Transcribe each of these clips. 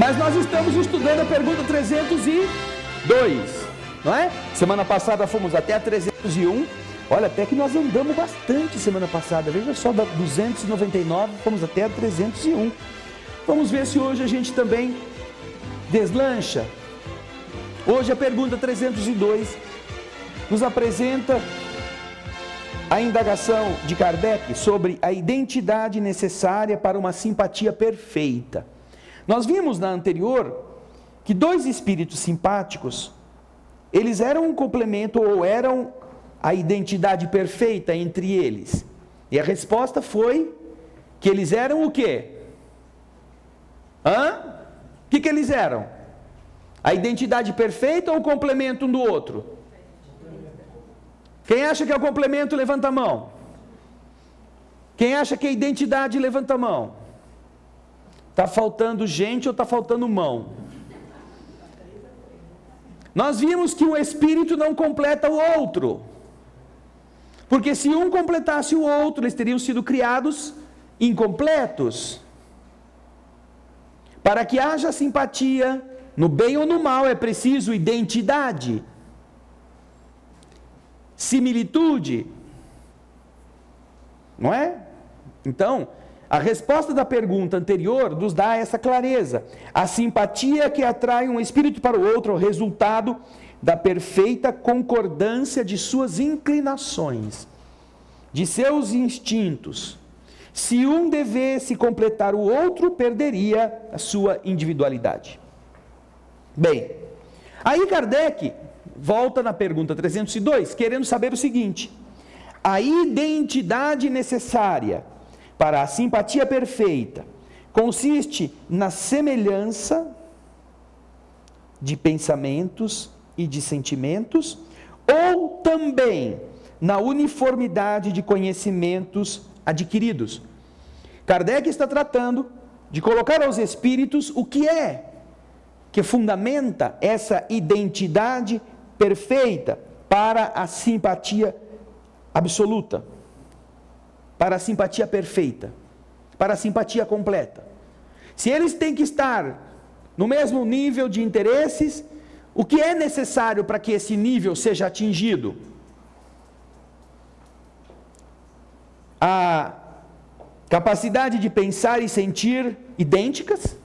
Mas nós estamos estudando a pergunta 302, não é? Semana passada fomos até a 301. Olha, até que nós andamos bastante semana passada. Veja só, da 299 fomos até a 301. Vamos ver se hoje a gente também deslancha. Hoje a pergunta 302 nos apresenta a indagação de Kardec sobre a identidade necessária para uma simpatia perfeita. Nós vimos na anterior que dois espíritos simpáticos, eles eram um complemento ou eram a identidade perfeita entre eles. E a resposta foi que eles eram o quê? O que eles eram? A identidade perfeita ou o complemento um do outro? Quem acha que é o complemento, levanta a mão. Quem acha que é identidade, levanta a mão. Está faltando gente ou está faltando mão? Nós vimos que um espírito não completa o outro. Porque se um completasse o outro, eles teriam sido criados incompletos. Para que haja simpatia, no bem ou no mal, é preciso identidade, similitude, não é? Então, a resposta da pergunta anterior nos dá essa clareza. A simpatia que atrai um espírito para o outro é o resultado da perfeita concordância de suas inclinações, de seus instintos. Se um devesse completar o outro, perderia a sua individualidade. Bem, aí Kardec volta na pergunta 302, querendo saber o seguinte: a identidade necessária para a simpatia perfeita consiste na semelhança de pensamentos e de sentimentos, ou também na uniformidade de conhecimentos adquiridos? Kardec está tratando de colocar aos espíritos o que fundamenta essa identidade perfeita para a simpatia absoluta, para a simpatia perfeita, para a simpatia completa. Se eles têm que estar no mesmo nível de interesses, o que é necessário para que esse nível seja atingido? A capacidade de pensar e sentir idênticas?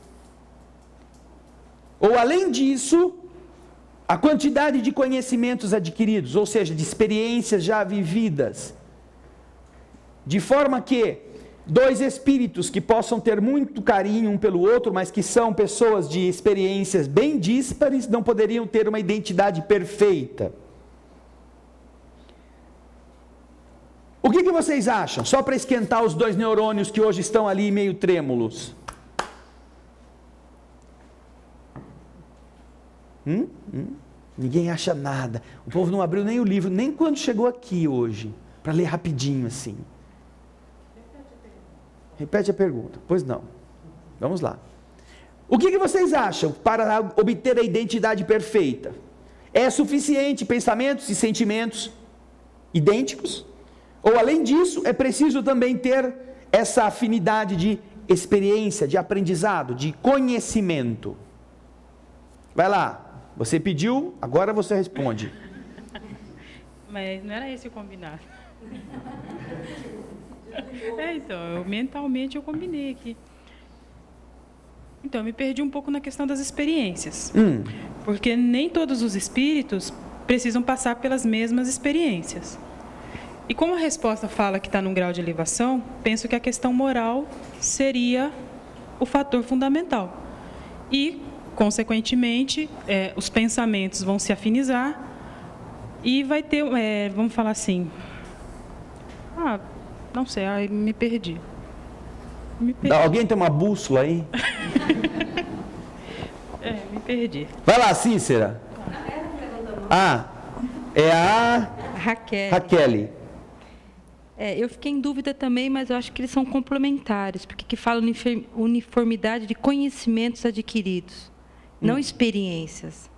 Ou, além disso, a quantidade de conhecimentos adquiridos, ou seja, de experiências já vividas, de forma que dois espíritos que possam ter muito carinho um pelo outro, mas que são pessoas de experiências bem díspares, não poderiam ter uma identidade perfeita. O que vocês acham? Só para esquentar os dois neurônios que hoje estão ali meio trêmulos. Ninguém acha nada. O povo não abriu nem o livro, nem quando chegou aqui hoje, para ler rapidinho assim. Repete a pergunta. Pois não. Vamos lá. O que vocês acham para obter a identidade perfeita? É suficiente pensamentos e sentimentos idênticos? Ou, além disso, é preciso também ter essa afinidade de experiência, de aprendizado, de conhecimento? Vai lá. Você pediu, agora você responde. Mas não era esse o combinado. Então, mentalmente eu combinei aqui. Então, eu me perdi um pouco na questão das experiências. Porque nem todos os espíritos precisam passar pelas mesmas experiências. E como a resposta fala que está num grau de elevação, penso que a questão moral seria o fator fundamental. E, consequentemente, os pensamentos vão se afinizar e vai ter, vamos falar assim... não sei, me perdi. Alguém tem uma bússola aí? Me perdi. Vai lá, Cícera. É a Raquel. Eu fiquei em dúvida também, mas eu acho que eles são complementares, porque que fala uniformidade de conhecimentos adquiridos, não experiências.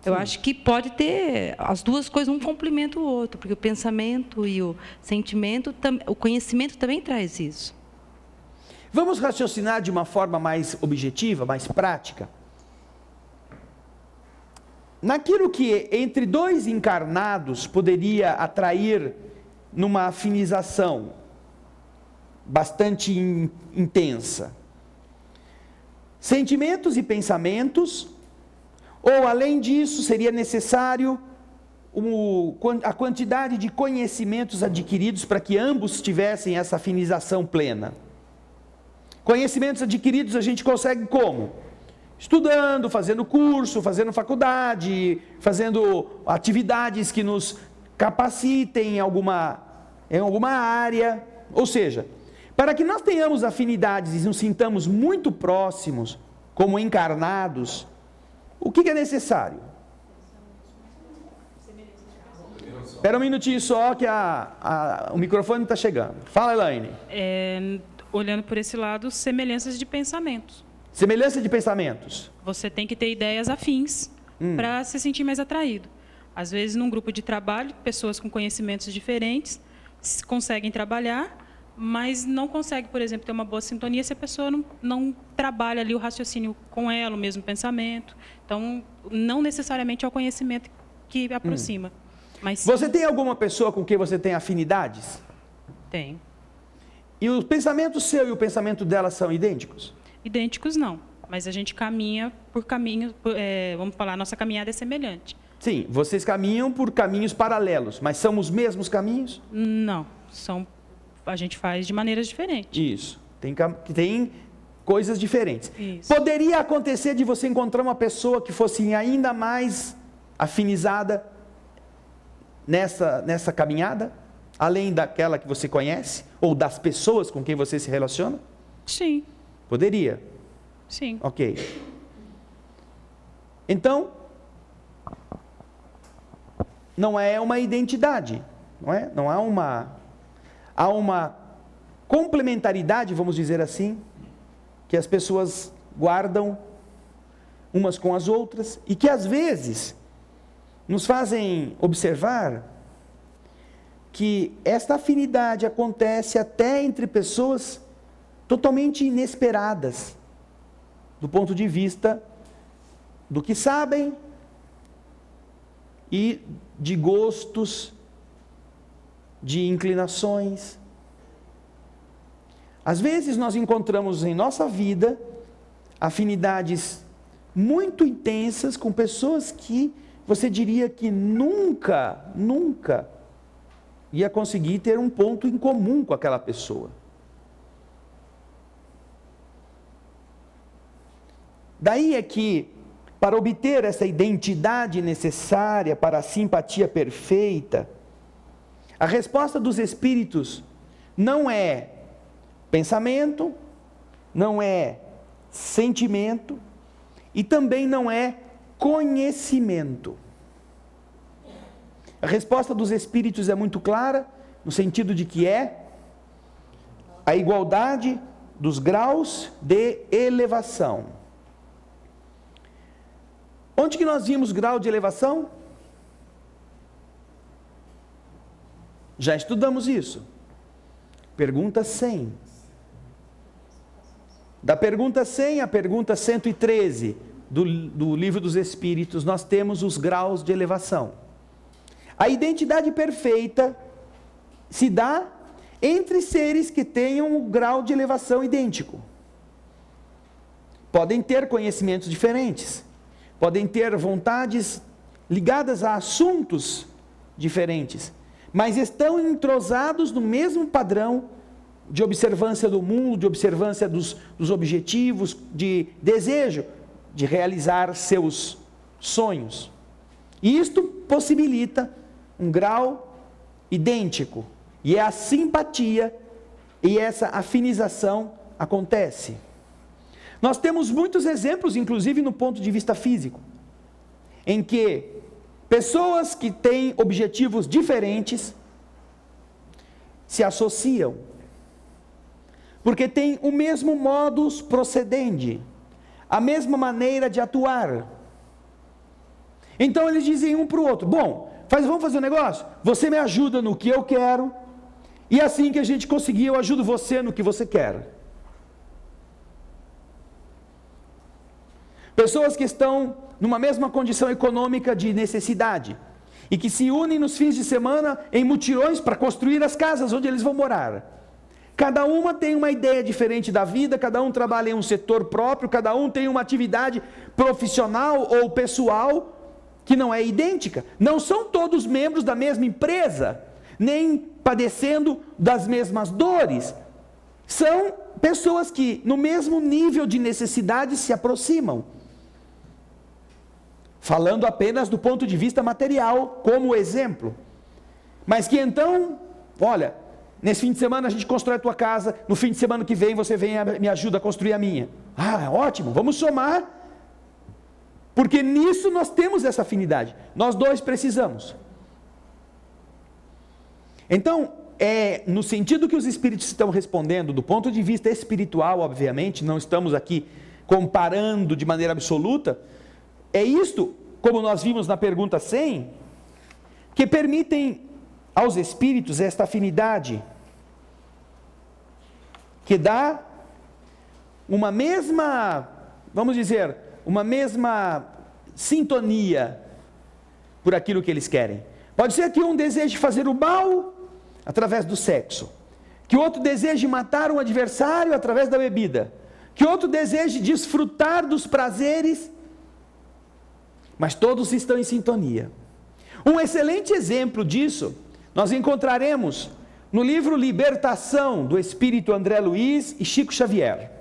Eu acho que pode ter as duas coisas, um complementa o outro, porque o pensamento e o sentimento, o conhecimento também traz isso. Vamos raciocinar de uma forma mais objetiva, mais prática. Naquilo que entre dois encarnados poderia atrair numa afinização bastante intensa. Sentimentos e pensamentos, ou além disso seria necessário a quantidade de conhecimentos adquiridos para que ambos tivessem essa afinização plena. Conhecimentos adquiridos a gente consegue como? Estudando, fazendo curso, fazendo faculdade, fazendo atividades que nos capacitem em alguma área. Ou seja, para que nós tenhamos afinidades e nos sintamos muito próximos, como encarnados, o que é necessário? Espera um minutinho só que o microfone está chegando. Fala, Elaine. Olhando por esse lado, semelhanças de pensamentos. Semelhança de pensamentos. Você tem que ter ideias afins para se sentir mais atraído. Às vezes, num grupo de trabalho, pessoas com conhecimentos diferentes conseguem trabalhar, mas não conseguem, por exemplo, ter uma boa sintonia se a pessoa não trabalha ali o raciocínio com ela, o mesmo pensamento. Então, não necessariamente é o conhecimento que aproxima. Mas você tem alguma pessoa com quem você tem afinidades? Tem. E o pensamento seu e o pensamento dela são idênticos? Idênticos não, mas a gente caminha por caminhos, vamos falar, nossa caminhada é semelhante. Sim, vocês caminham por caminhos paralelos, mas são os mesmos caminhos? Não, a gente faz de maneiras diferentes. Isso, tem coisas diferentes. Isso. Poderia acontecer de você encontrar uma pessoa que fosse ainda mais afinizada nessa caminhada, além daquela que você conhece, ou das pessoas com quem você se relaciona? Sim. Poderia? Sim. Ok. Então, não é uma identidade, não é? Não há há uma complementaridade, vamos dizer assim, que as pessoas guardam umas com as outras e que às vezes nos fazem observar que esta afinidade acontece até entre pessoas totalmente inesperadas, do ponto de vista do que sabem e de gostos, de inclinações. Às vezes nós encontramos em nossa vida afinidades muito intensas com pessoas que você diria que nunca ia conseguir ter um ponto em comum com aquela pessoa. Daí é que, para obter essa identidade necessária para a simpatia perfeita, a resposta dos espíritos não é pensamento, não é sentimento e também não é conhecimento. A resposta dos espíritos é muito clara, no sentido de que é a igualdade dos graus de elevação. Onde que nós vimos grau de elevação? Já estudamos isso. Pergunta 100. Da pergunta 100 à pergunta 113 do Livro dos Espíritos, nós temos os graus de elevação. A identidade perfeita se dá entre seres que tenham um grau de elevação idêntico. Podem ter conhecimentos diferentes, podem ter vontades ligadas a assuntos diferentes, mas estão entrosados no mesmo padrão de observância do mundo, de observância dos objetivos, de desejo de realizar seus sonhos. E isto possibilita um grau idêntico, e é a simpatia e essa afinização acontece. Nós temos muitos exemplos, inclusive no ponto de vista físico, em que pessoas que têm objetivos diferentes se associam, porque têm o mesmo modus procedendi, a mesma maneira de atuar. Então eles dizem um para o outro: bom, vamos fazer um negócio? Você me ajuda no que eu quero, e assim que a gente conseguir, eu ajudo você no que você quer. Pessoas que estão numa mesma condição econômica de necessidade e que se unem nos fins de semana em mutirões para construir as casas onde eles vão morar. Cada uma tem uma ideia diferente da vida, cada um trabalha em um setor próprio, cada um tem uma atividade profissional ou pessoal que não é idêntica. Não são todos membros da mesma empresa, nem padecendo das mesmas dores. São pessoas que no mesmo nível de necessidade se aproximam. Falando apenas do ponto de vista material, como exemplo. Mas que então, olha, nesse fim de semana a gente constrói a tua casa, no fim de semana que vem você vem e me ajuda a construir a minha. Ah, ótimo, vamos somar, porque nisso nós temos essa afinidade. Nós dois precisamos. Então, no sentido que os espíritos estão respondendo, do ponto de vista espiritual, obviamente, não estamos aqui comparando de maneira absoluta, é isto, como nós vimos na pergunta 100, que permitem aos espíritos esta afinidade, que dá uma mesma, vamos dizer, uma mesma sintonia por aquilo que eles querem. Pode ser que um deseje fazer o mal através do sexo, que outro deseje matar um adversário através da bebida, que outro deseje desfrutar dos prazeres, mas todos estão em sintonia. Um excelente exemplo disso nós encontraremos no livro Libertação, do Espírito André Luiz e Chico Xavier.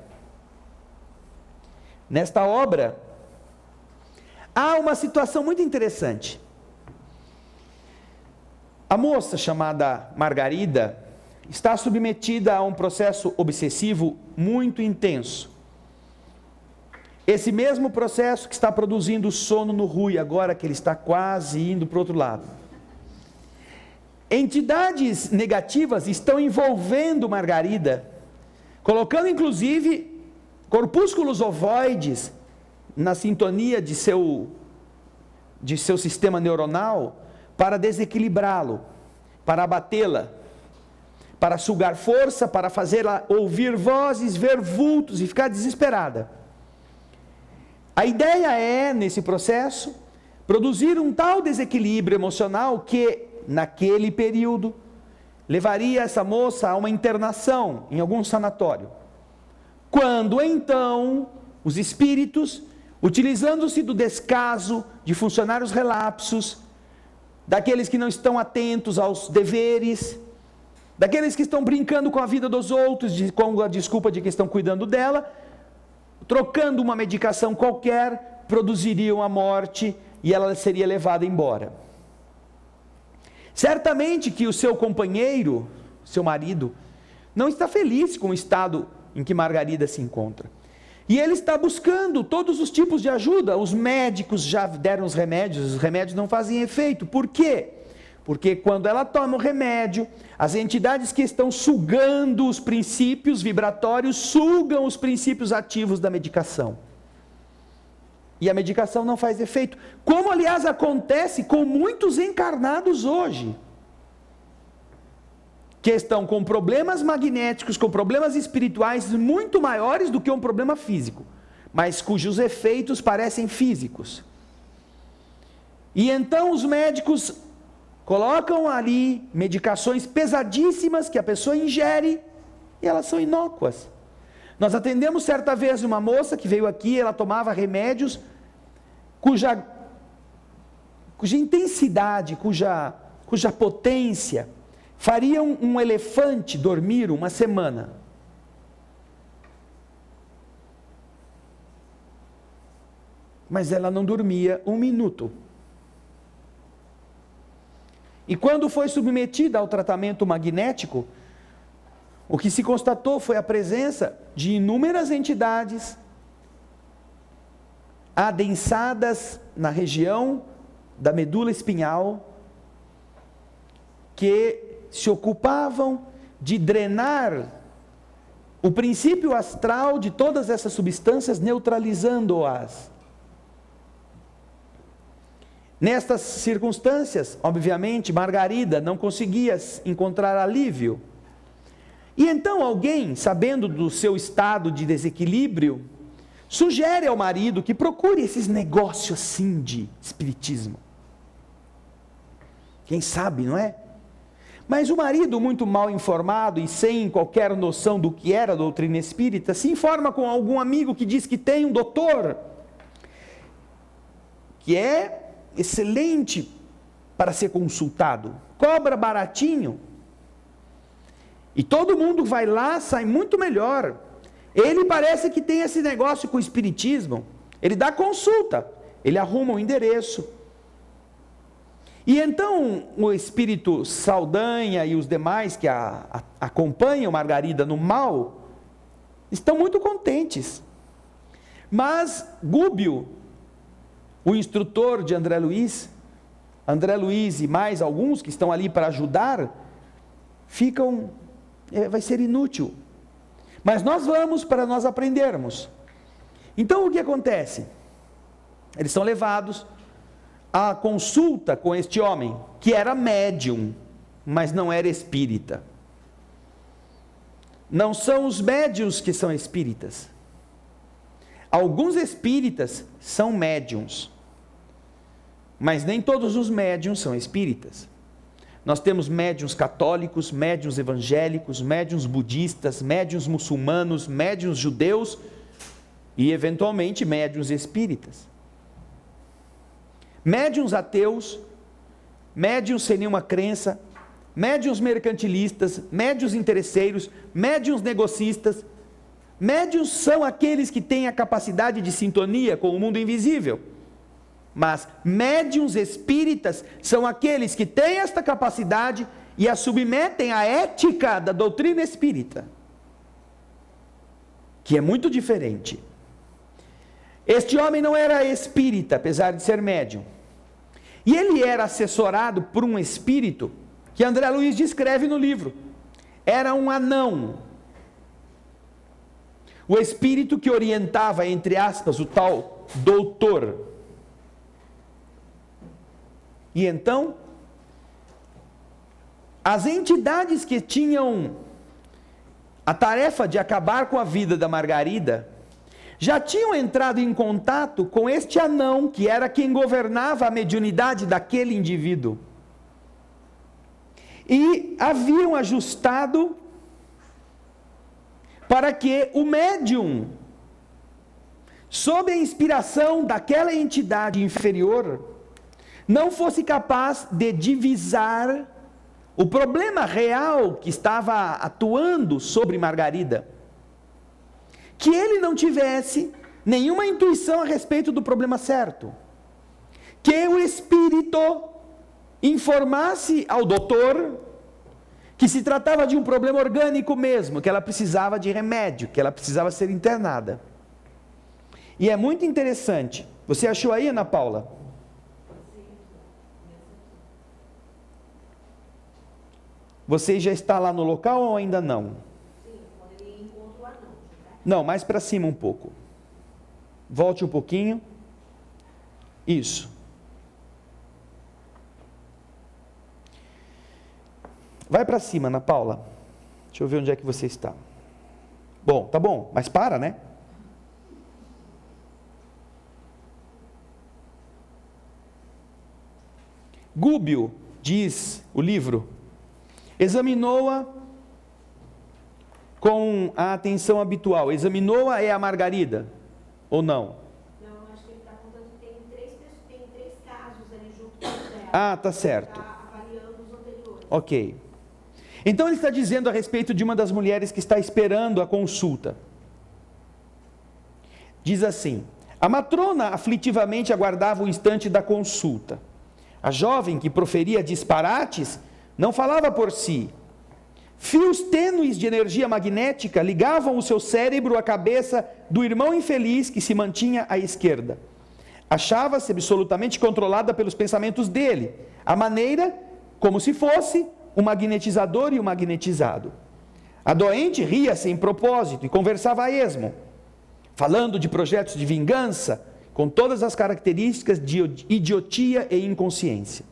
Nesta obra, há uma situação muito interessante. A moça chamada Margarida está submetida a um processo obsessivo muito intenso. Esse mesmo processo que está produzindo sono no Rui, agora que ele está quase indo para o outro lado. Entidades negativas estão envolvendo Margarida, colocando inclusive corpúsculos ovoides na sintonia de seu sistema neuronal para desequilibrá-lo, para abatê-la, para sugar força, para fazê-la ouvir vozes, ver vultos e ficar desesperada. A ideia é, nesse processo, produzir um tal desequilíbrio emocional que, naquele período, levaria essa moça a uma internação em algum sanatório. Quando, então, os espíritos, utilizando-se do descaso de funcionários relapsos, daqueles que não estão atentos aos deveres, daqueles que estão brincando com a vida dos outros, com a desculpa de que estão cuidando dela, trocando uma medicação qualquer, produziriam a morte e ela seria levada embora. Certamente que o seu companheiro, seu marido, não está feliz com o estado em que Margarida se encontra. E ele está buscando todos os tipos de ajuda. Os médicos já deram os remédios não fazem efeito. Por quê? Porque quando ela toma o remédio, as entidades que estão sugando os princípios vibratórios, sugam os princípios ativos da medicação. E a medicação não faz efeito. Como, aliás, acontece com muitos encarnados hoje, que estão com problemas magnéticos, com problemas espirituais muito maiores do que um problema físico, mas cujos efeitos parecem físicos. E então os médicos colocam ali medicações pesadíssimas que a pessoa ingere e elas são inócuas. Nós atendemos certa vez uma moça que veio aqui, ela tomava remédios cuja intensidade, cuja potência faria um elefante dormir uma semana. Mas ela não dormia um minuto. E quando foi submetida ao tratamento magnético, o que se constatou foi a presença de inúmeras entidades adensadas na região da medula espinhal, que se ocupavam de drenar o princípio astral de todas essas substâncias, neutralizando-as. Nestas circunstâncias, obviamente, Margarida não conseguia encontrar alívio. E então alguém, sabendo do seu estado de desequilíbrio, sugere ao marido que procure esses negócios assim de espiritismo. Quem sabe, não é? Mas o marido, muito mal informado e sem qualquer noção do que era a doutrina espírita, se informa com algum amigo que diz que tem um doutor que é excelente para ser consultado, cobra baratinho, e todo mundo vai lá, sai muito melhor. Ele parece que tem esse negócio com o espiritismo, ele dá consulta, ele arruma um endereço. E então o espírito Saldanha e os demais que acompanham Margarida no mal, estão muito contentes. Mas Gúbio, o instrutor de André Luiz e mais alguns que estão ali para ajudar, vai ser inútil. Mas nós vamos para nós aprendermos. Então o que acontece? Eles são levados à consulta com este homem, que era médium, mas não era espírita. Não são os médiuns que são espíritas. Alguns espíritas são médiuns, mas nem todos os médiuns são espíritas. Nós temos médiuns católicos, médiuns evangélicos, médiuns budistas, médiuns muçulmanos, médiuns judeus e, eventualmente, médiuns espíritas. Médiuns ateus, médiuns sem nenhuma crença, médiuns mercantilistas, médiuns interesseiros, médiuns negocistas. Médiuns são aqueles que têm a capacidade de sintonia com o mundo invisível. Mas médiuns espíritas são aqueles que têm esta capacidade e a submetem à ética da doutrina espírita, que é muito diferente. Este homem não era espírita, apesar de ser médium. E ele era assessorado por um espírito que André Luiz descreve no livro. Era um anão. O espírito que orientava, entre aspas, o tal doutor. E então, as entidades que tinham a tarefa de acabar com a vida da Margarida, já tinham entrado em contato com este anão, que era quem governava a mediunidade daquele indivíduo. E haviam ajustado para que o médium, sob a inspiração daquela entidade inferior, não fosse capaz de divisar o problema real que estava atuando sobre Margarida. Que ele não tivesse nenhuma intuição a respeito do problema certo. Que o espírito informasse ao doutor que se tratava de um problema orgânico mesmo, que ela precisava de remédio, que ela precisava ser internada. E é muito interessante. Você achou aí, Ana Paula? Você já está lá no local ou ainda não? Não, mais para cima um pouco. Volte um pouquinho. Isso. Vai para cima, Ana Paula. Deixa eu ver onde é que você está. Bom, tá bom, mas para, né? Gúbio, diz o livro, examinou-a com a atenção habitual. Examinou-a é a Margarida, ou não? Não, acho que ele está contando que tem três casos ali junto com ela. Ah, tá certo. Está avaliando os anteriores. Ok. Então ele está dizendo a respeito de uma das mulheres que está esperando a consulta. Diz assim: a matrona aflitivamente aguardava o instante da consulta. A jovem que proferia disparates não falava por si. Fios tênues de energia magnética ligavam o seu cérebro à cabeça do irmão infeliz que se mantinha à esquerda. Achava-se absolutamente controlada pelos pensamentos dele, à maneira como se fosse um magnetizador e um magnetizado. A doente ria sem propósito e conversava a esmo, falando de projetos de vingança, com todas as características de idiotia e inconsciência.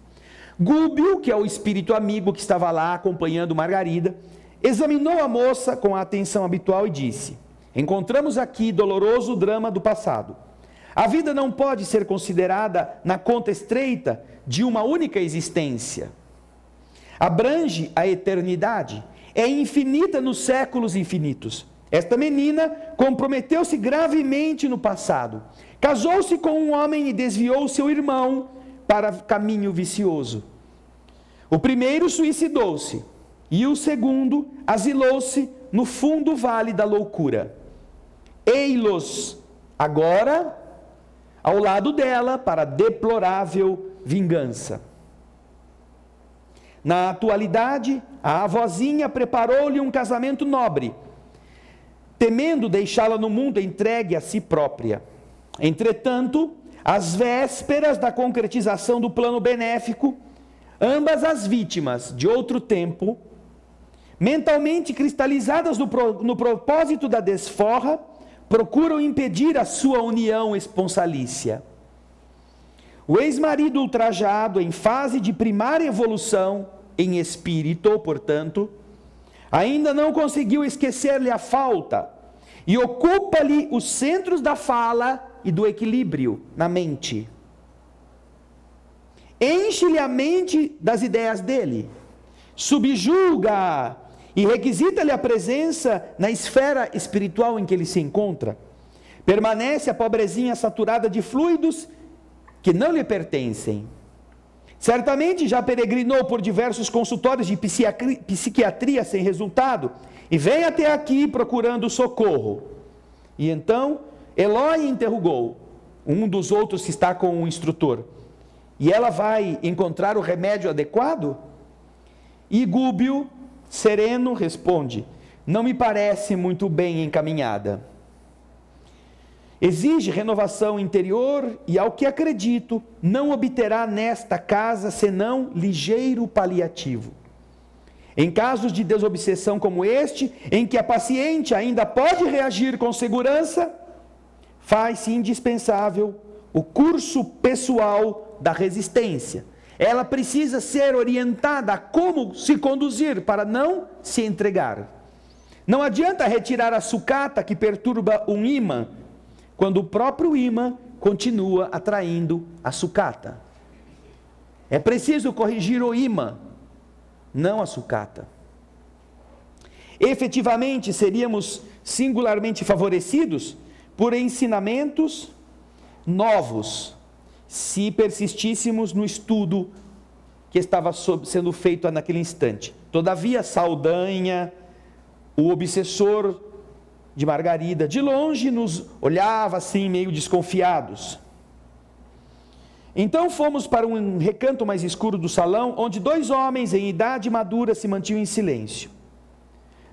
Gúbio, que é o espírito amigo que estava lá acompanhando Margarida, examinou a moça com a atenção habitual e disse: encontramos aqui doloroso drama do passado. A vida não pode ser considerada na conta estreita de uma única existência. Abrange a eternidade, é infinita nos séculos infinitos. Esta menina comprometeu-se gravemente no passado. Casou-se com um homem e desviou seu irmão para caminho vicioso. O primeiro suicidou-se e o segundo asilou-se no fundo vale da loucura. Ei-los agora ao lado dela para deplorável vingança. Na atualidade, a avózinha preparou-lhe um casamento nobre, temendo deixá-la no mundo entregue a si própria. Entretanto, às vésperas da concretização do plano benéfico, ambas as vítimas de outro tempo, mentalmente cristalizadas no propósito da desforra, procuram impedir a sua união esponsalícia. O ex-marido ultrajado, em fase de primária evolução, em espírito, portanto, ainda não conseguiu esquecer-lhe a falta e ocupa-lhe os centros da fala e do equilíbrio na mente. Enche-lhe a mente das ideias dele, subjuga-a e requisita-lhe a presença na esfera espiritual em que ele se encontra. Permanece a pobrezinha saturada de fluidos que não lhe pertencem. Certamente já peregrinou por diversos consultórios de psiquiatria sem resultado e vem até aqui procurando socorro. E então Eloy interrogou um dos outros que está com o instrutor: e ela vai encontrar o remédio adequado? E Gúbio, sereno, responde: não me parece muito bem encaminhada. Exige renovação interior e, ao que acredito, não obterá nesta casa senão ligeiro paliativo. Em casos de desobsessão como este, em que a paciente ainda pode reagir com segurança, faz-se indispensável o curso pessoal da resistência. Ela precisa ser orientada a como se conduzir para não se entregar. Não adianta retirar a sucata que perturba um ímã, quando o próprio ímã continua atraindo a sucata. É preciso corrigir o ímã, não a sucata. Efetivamente, seríamos singularmente favorecidos por ensinamentos novos, se persistíssemos no estudo que estava sendo feito naquele instante. Todavia, Saldanha, o obsessor de Margarida, de longe nos olhava assim, meio desconfiados. Então fomos para um recanto mais escuro do salão, onde dois homens em idade madura se mantinham em silêncio.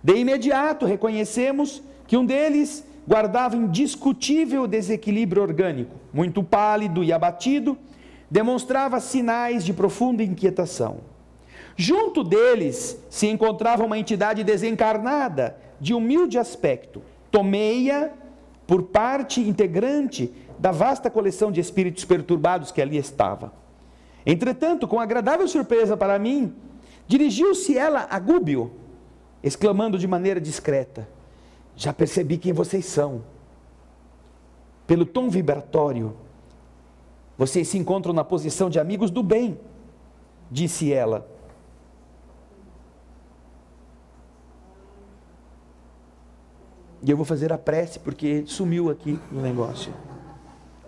De imediato reconhecemos que um deles guardava indiscutível desequilíbrio orgânico, muito pálido e abatido, demonstrava sinais de profunda inquietação. Junto deles se encontrava uma entidade desencarnada, de humilde aspecto. Tomei-a por parte integrante da vasta coleção de espíritos perturbados que ali estava. Entretanto, com agradável surpresa para mim, dirigiu-se ela a Gúbio, exclamando de maneira discreta: já percebi quem vocês são. Pelo tom vibratório, vocês se encontram na posição de amigos do bem, disse ela. E eu vou fazer a prece, porque sumiu aqui no negócio.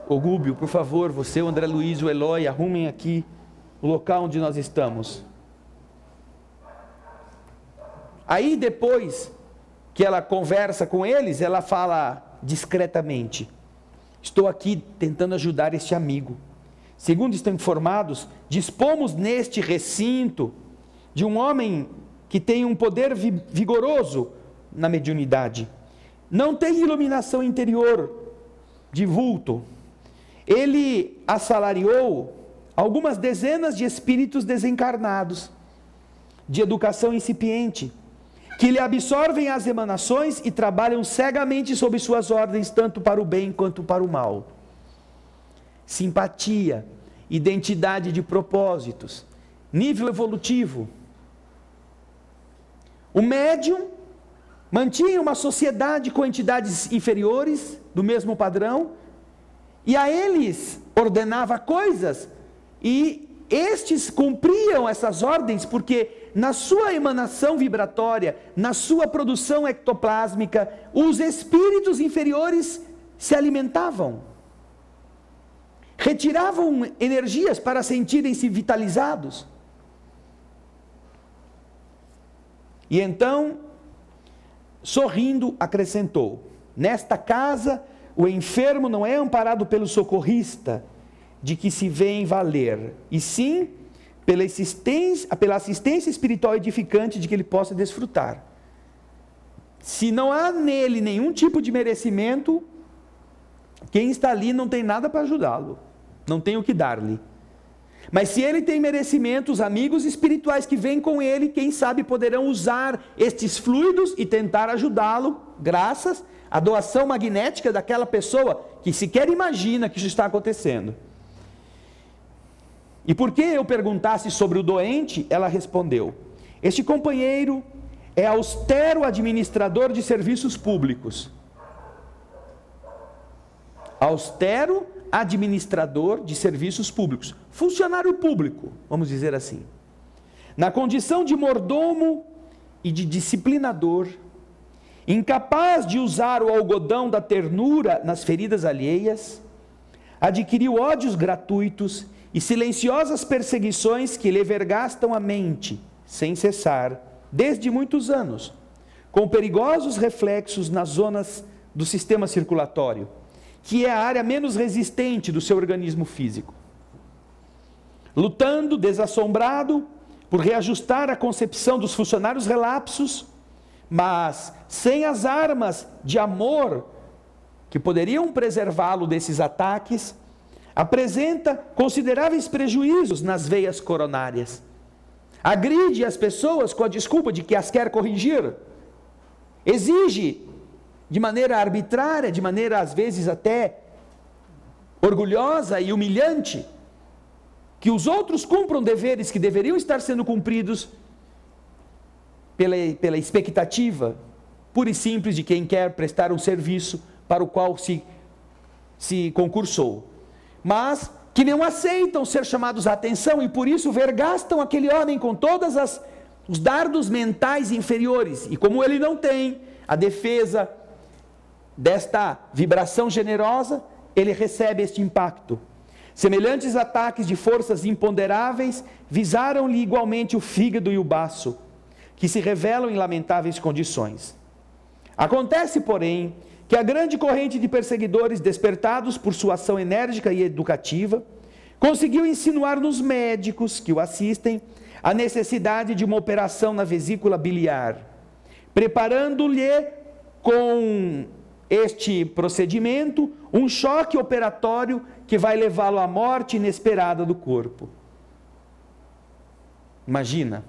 Ô Gúbio, por favor, você, o André Luiz, o Eloy, arrumem aqui o local onde nós estamos. Aí depois que ela conversa com eles, ela fala discretamente: estou aqui tentando ajudar este amigo. Segundo estão informados, dispomos neste recinto de um homem que tem um poder vigoroso na mediunidade. Não tem iluminação interior de vulto. Ele assalariou algumas dezenas de espíritos desencarnados, de educação incipiente, que lhe absorvem as emanações e trabalham cegamente sob suas ordens, tanto para o bem quanto para o mal. Simpatia, identidade de propósitos, nível evolutivo. O médium mantinha uma sociedade com entidades inferiores, do mesmo padrão, e a eles ordenava coisas, e estes cumpriam essas ordens, porque na sua emanação vibratória, na sua produção ectoplásmica, os espíritos inferiores se alimentavam, retiravam energias para sentirem-se vitalizados. E então, sorrindo, acrescentou: nesta casa, o enfermo não é amparado pelo socorrista, de que se vem valer, e sim pela assistência espiritual edificante de que ele possa desfrutar. Se não há nele nenhum tipo de merecimento, quem está ali não tem nada para ajudá-lo, não tem o que dar-lhe. Mas se ele tem merecimento, os amigos espirituais que vêm com ele, quem sabe poderão usar estes fluidos e tentar ajudá-lo, graças à doação magnética daquela pessoa que sequer imagina que isso está acontecendo. E por que eu perguntasse sobre o doente, ela respondeu: este companheiro é austero administrador de serviços públicos. Austero administrador de serviços públicos, funcionário público, vamos dizer assim. Na condição de mordomo e de disciplinador, incapaz de usar o algodão da ternura nas feridas alheias, adquiriu ódios gratuitos e silenciosas perseguições que lhe vergastam a mente, sem cessar, desde muitos anos, com perigosos reflexos nas zonas do sistema circulatório, que é a área menos resistente do seu organismo físico. Lutando, desassombrado, por reajustar a concepção dos funcionários relapsos, mas sem as armas de amor que poderiam preservá-lo desses ataques, apresenta consideráveis prejuízos nas veias coronárias. Agride as pessoas com a desculpa de que as quer corrigir. Exige, de maneira arbitrária, de maneira às vezes até orgulhosa e humilhante, que os outros cumpram deveres que deveriam estar sendo cumpridos pela expectativa pura e simples de quem quer prestar um serviço para o qual se concursou, mas que não aceitam ser chamados à atenção e por isso vergastam aquele homem com todos os dardos mentais inferiores, e como ele não tem a defesa desta vibração generosa, ele recebe este impacto. Semelhantes ataques de forças imponderáveis visaram-lhe igualmente o fígado e o baço, que se revelam em lamentáveis condições. Acontece, porém, que a grande corrente de perseguidores, despertados por sua ação enérgica e educativa, conseguiu insinuar nos médicos que o assistem a necessidade de uma operação na vesícula biliar, preparando-lhe com este procedimento um choque operatório que vai levá-lo à morte inesperada do corpo. Imagina,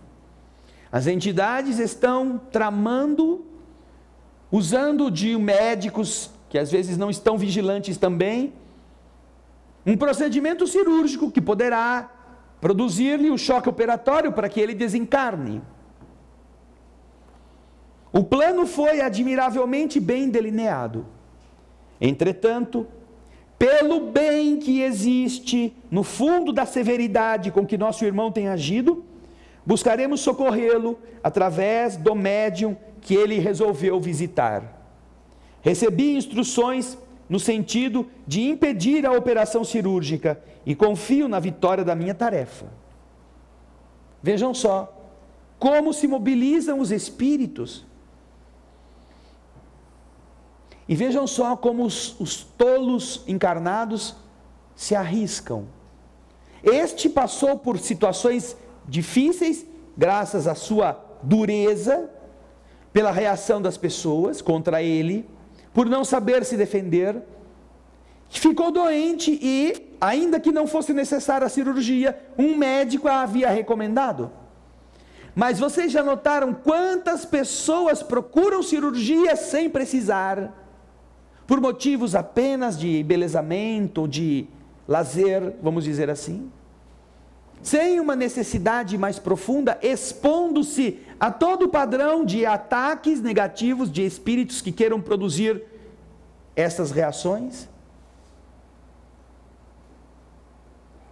as entidades estão tramando, usando de médicos que às vezes não estão vigilantes também, um procedimento cirúrgico que poderá produzir-lhe o choque operatório para que ele desencarne. O plano foi admiravelmente bem delineado. Entretanto, pelo bem que existe no fundo da severidade com que nosso irmão tem agido, buscaremos socorrê-lo através do médium que ele resolveu visitar. Recebi instruções no sentido de impedir a operação cirúrgica e confio na vitória da minha tarefa. Vejam só como se mobilizam os espíritos. E vejam só como os tolos encarnados se arriscam. Este passou por situações difíceis, graças à sua dureza, pela reação das pessoas contra ele, por não saber se defender, ficou doente e, ainda que não fosse necessária a cirurgia, um médico a havia recomendado. Mas vocês já notaram quantas pessoas procuram cirurgia sem precisar, por motivos apenas de embelezamento, de lazer, vamos dizer assim? sem uma necessidade mais profunda, expondo-se a todo padrão de ataques negativos de espíritos que queiram produzir essas reações?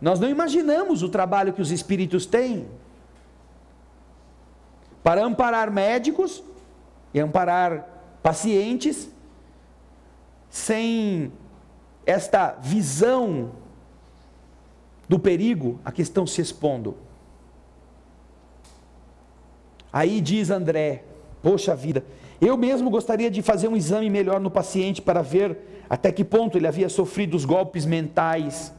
Nós não imaginamos o trabalho que os espíritos têm para amparar médicos e amparar pacientes sem esta visão do perigo a que estão se expondo. Aí diz André: poxa vida, eu mesmo gostaria de fazer um exame melhor no paciente para ver até que ponto ele havia sofrido os golpes mentais,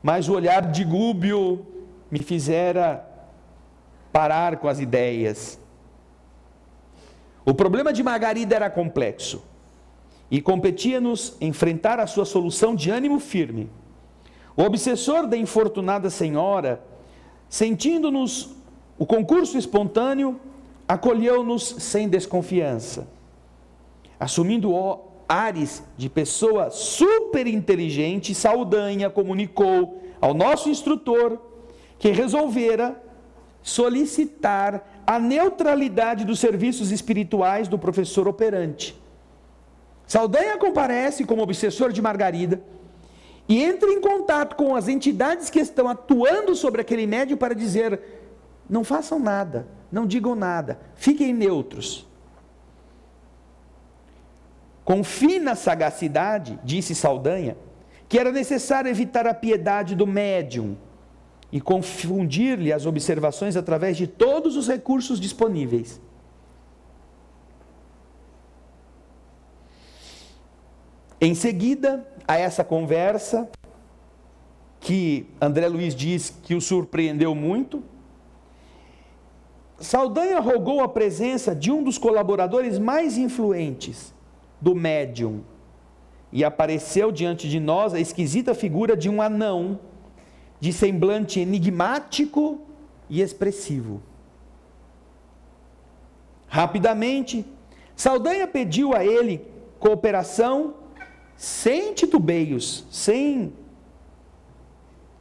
mas o olhar de Gúbio me fizera parar com as ideias. O problema de Margarida era complexo e competia-nos enfrentar a sua solução de ânimo firme. O obsessor da infortunada senhora, sentindo-nos o concurso espontâneo, acolheu-nos sem desconfiança. Assumindo ares de pessoa super inteligente, Saldanha comunicou ao nosso instrutor que resolvera solicitar a neutralidade dos serviços espirituais do professor operante. Saldanha comparece como obsessor de Margarida e entra em contato com as entidades que estão atuando sobre aquele médium para dizer: não façam nada, não digam nada, fiquem neutros. Com fina sagacidade, disse Saldanha, que era necessário evitar a piedade do médium e confundir-lhe as observações através de todos os recursos disponíveis. Em seguida a essa conversa, que André Luiz diz que o surpreendeu muito, Saldanha rogou a presença de um dos colaboradores mais influentes do médium, e apareceu diante de nós a esquisita figura de um anão, de semblante enigmático e expressivo. Rapidamente, Saldanha pediu a ele cooperação sem titubeios, sem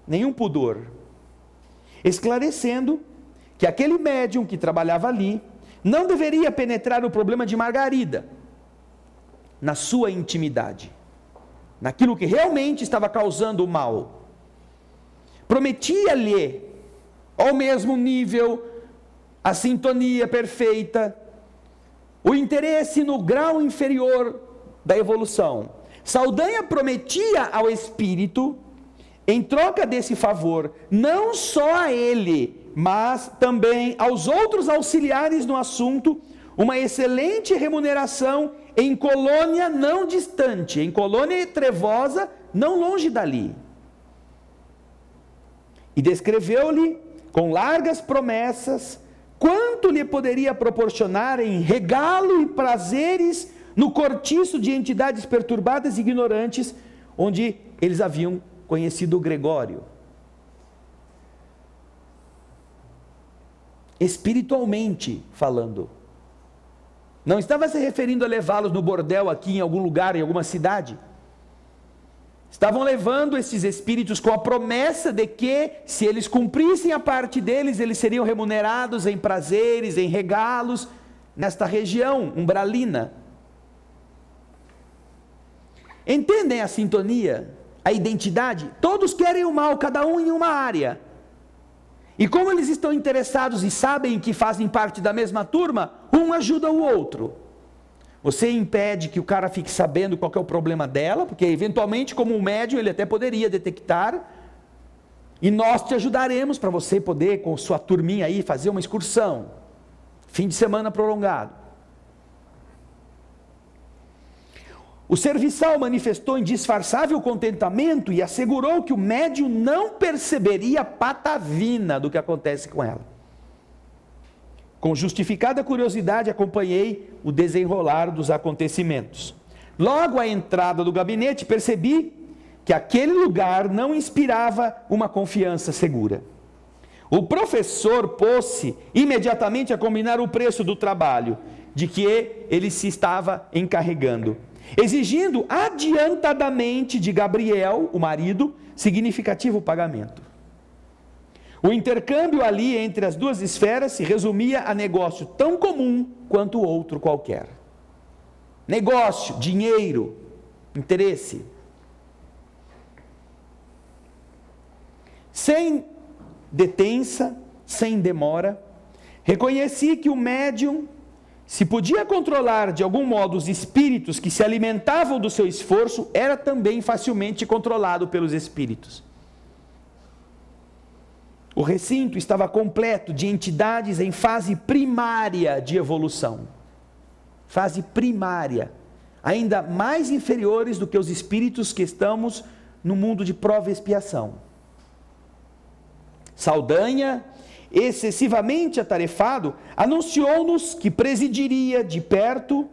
nenhum pudor, esclarecendo que aquele médium que trabalhava ali não deveria penetrar o problema de Margarida na sua intimidade, naquilo que realmente estava causando o mal. Prometia-lhe, ao mesmo nível, a sintonia perfeita, o interesse no grau inferior da evolução. Saldanha prometia ao espírito, em troca desse favor, não só a ele, mas também aos outros auxiliares no assunto, uma excelente remuneração em colônia não distante, em colônia trevosa, não longe dali. E descreveu-lhe, com largas promessas, quanto lhe poderia proporcionar em regalo e prazeres no cortiço de entidades perturbadas e ignorantes, onde eles haviam conhecido o Gregório. Espiritualmente falando. Não estava se referindo a levá-los no bordel aqui em algum lugar, em alguma cidade. Estavam levando esses espíritos com a promessa de que, se eles cumprissem a parte deles, eles seriam remunerados em prazeres, em regalos, nesta região umbralina. Entendem a sintonia, a identidade? Todos querem o mal, cada um em uma área. E como eles estão interessados e sabem que fazem parte da mesma turma, um ajuda o outro. Você impede que o cara fique sabendo qual que é o problema dela, porque eventualmente, como um médium, ele até poderia detectar, e nós te ajudaremos para você poder, com sua turminha aí, fazer uma excursão, fim de semana prolongado. O serviçal manifestou indisfarçável contentamento e assegurou que o médium não perceberia patavina do que acontece com ela. Com justificada curiosidade, acompanhei o desenrolar dos acontecimentos. Logo à entrada do gabinete, percebi que aquele lugar não inspirava uma confiança segura. O professor pôs-se imediatamente a combinar o preço do trabalho de que ele se estava encarregando, exigindo adiantadamente de Gabriel, o marido, significativo pagamento. O intercâmbio ali entre as duas esferas se resumia a negócio tão comum quanto outro qualquer. Negócio, dinheiro, interesse. Sem detença, sem demora, reconheci que o médium, se podia controlar de algum modo os espíritos que se alimentavam do seu esforço, era também facilmente controlado pelos espíritos. O recinto estava completo de entidades em fase primária de evolução. Fase primária. Ainda mais inferiores do que os espíritos que estamos no mundo de prova e expiação. Saldanha, excessivamente atarefado, anunciou-nos que presidiria de perto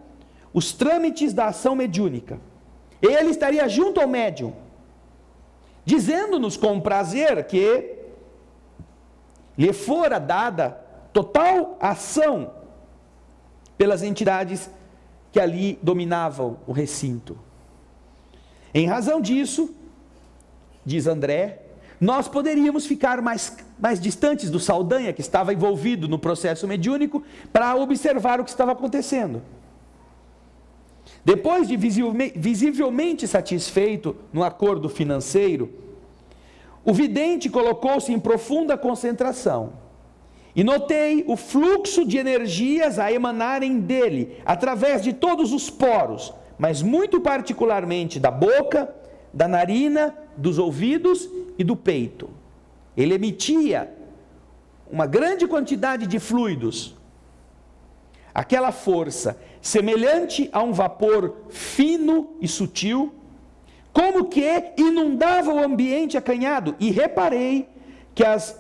os trâmites da ação mediúnica. Ele estaria junto ao médium, dizendo-nos com prazer que lhe fora dada total ação pelas entidades que ali dominavam o recinto. Em razão disso, diz André, nós poderíamos ficar mais distantes do Saldanha, que estava envolvido no processo mediúnico, para observar o que estava acontecendo. Depois de visivelmente satisfeito no acordo financeiro, o vidente colocou-se em profunda concentração. E notei o fluxo de energias a emanarem dele, através de todos os poros, mas muito particularmente da boca, da narina, dos ouvidos e do peito. Ele emitia uma grande quantidade de fluidos. Aquela força, semelhante a um vapor fino e sutil, como que inundava o ambiente acanhado. E reparei que as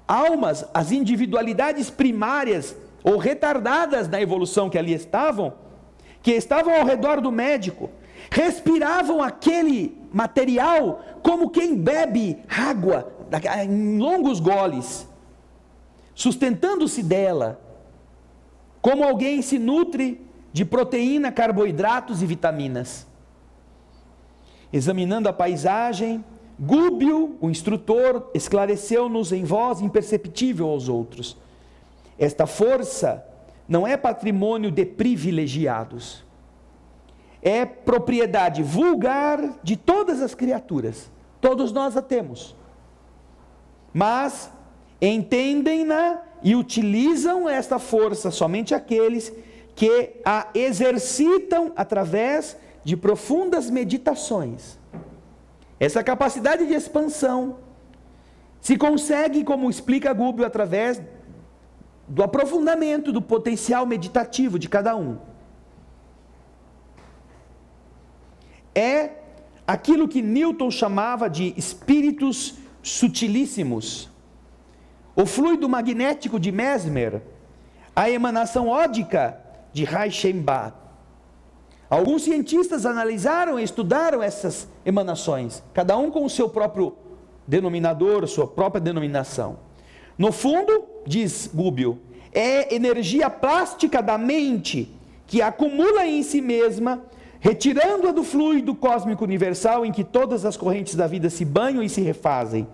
almas, as individualidades primárias ou retardadas na evolução que ali estavam, que estavam ao redor do médico, respiravam aquele material como quem bebe água em longos goles, sustentando-se dela, como alguém se nutre de proteína, carboidratos e vitaminas. Examinando a paisagem, Gúbio, o instrutor, esclareceu-nos em voz imperceptível aos outros: esta força não é patrimônio de privilegiados, é propriedade vulgar de todas as criaturas, todos nós a temos, mas entendem-na e utilizam esta força somente aqueles que a exercitam através de profundas meditações. Essa capacidade de expansão se consegue, como explica Gúbio, através do aprofundamento do potencial meditativo de cada um. É aquilo que Newton chamava de espíritos sutilíssimos. O fluido magnético de Mesmer, a emanação ódica de Reichenbach. Alguns cientistas analisaram e estudaram essas emanações, cada um com o seu próprio denominador, sua própria denominação. No fundo, diz Gúbio, é energia plástica da mente que acumula em si mesma, retirando-a do fluido cósmico universal em que todas as correntes da vida se banham e se refazem,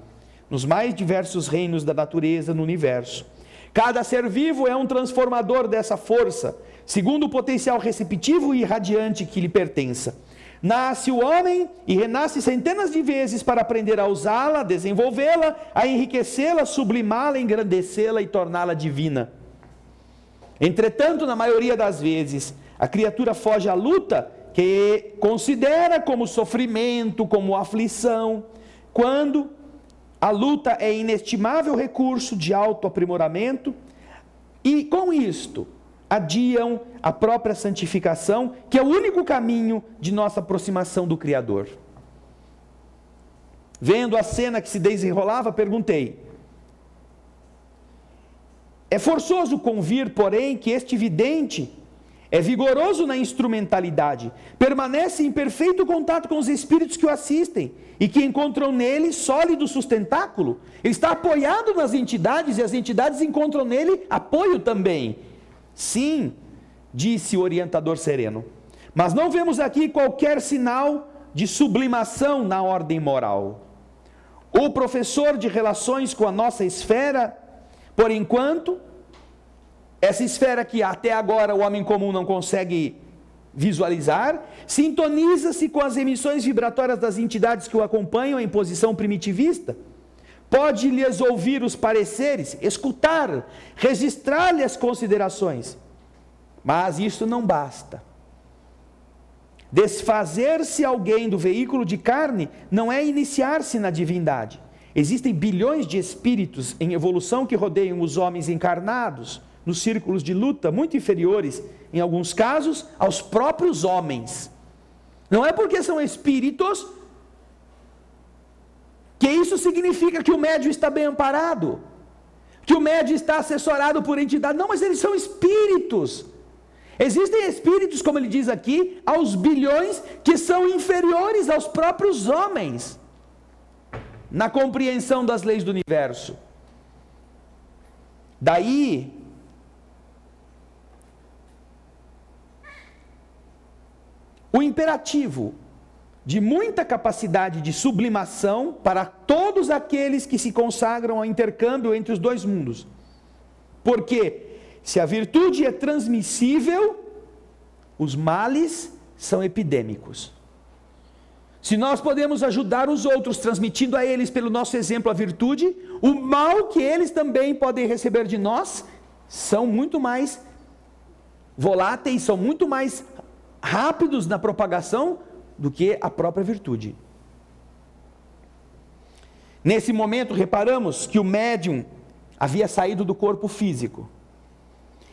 nos mais diversos reinos da natureza no universo. Cada ser vivo é um transformador dessa força, segundo o potencial receptivo e irradiante que lhe pertença. Nasce o homem e renasce centenas de vezes para aprender a usá-la, a desenvolvê-la, a enriquecê-la, sublimá-la, engrandecê-la e torná-la divina. Entretanto, na maioria das vezes, a criatura foge à luta que considera como sofrimento, como aflição, quando a luta é inestimável recurso de autoaprimoramento, e com isto adiam a própria santificação, que é o único caminho de nossa aproximação do Criador. Vendo a cena que se desenrolava, perguntei: é forçoso convir, porém, que este vidente é vigoroso na instrumentalidade, permanece em perfeito contato com os espíritos que o assistem e que encontram nele sólido sustentáculo. Ele está apoiado nas entidades e as entidades encontram nele apoio também. Sim, disse o orientador sereno, mas não vemos aqui qualquer sinal de sublimação na ordem moral. o professor de relações com a nossa esfera, por enquanto, essa esfera que até agora o homem comum não consegue visualizar, sintoniza-se com as emissões vibratórias das entidades que o acompanham em posição primitivista, pode lhes ouvir os pareceres, escutar, registrar-lhe as considerações, mas isso não basta. Desfazer-se alguém do veículo de carne não é iniciar-se na divindade. Existem bilhões de espíritos em evolução que rodeiam os homens encarnados, nos círculos de luta muito inferiores, em alguns casos, aos próprios homens. Não é porque são espíritos que isso significa que o médium está bem amparado, que o médium está assessorado por entidade. Não, mas eles são espíritos. Existem espíritos, como ele diz aqui, aos bilhões, que são inferiores aos próprios homens, na compreensão das leis do universo. Daí, o imperativo de muita capacidade de sublimação para todos aqueles que se consagram ao intercâmbio entre os dois mundos. Porque se a virtude é transmissível, os males são epidêmicos. Se nós podemos ajudar os outros, transmitindo a eles pelo nosso exemplo a virtude, o mal que eles também podem receber de nós são muito mais voláteis, são muito mais rápidos na propagação do que a própria virtude. Nesse momento, reparamos que o médium havia saído do corpo físico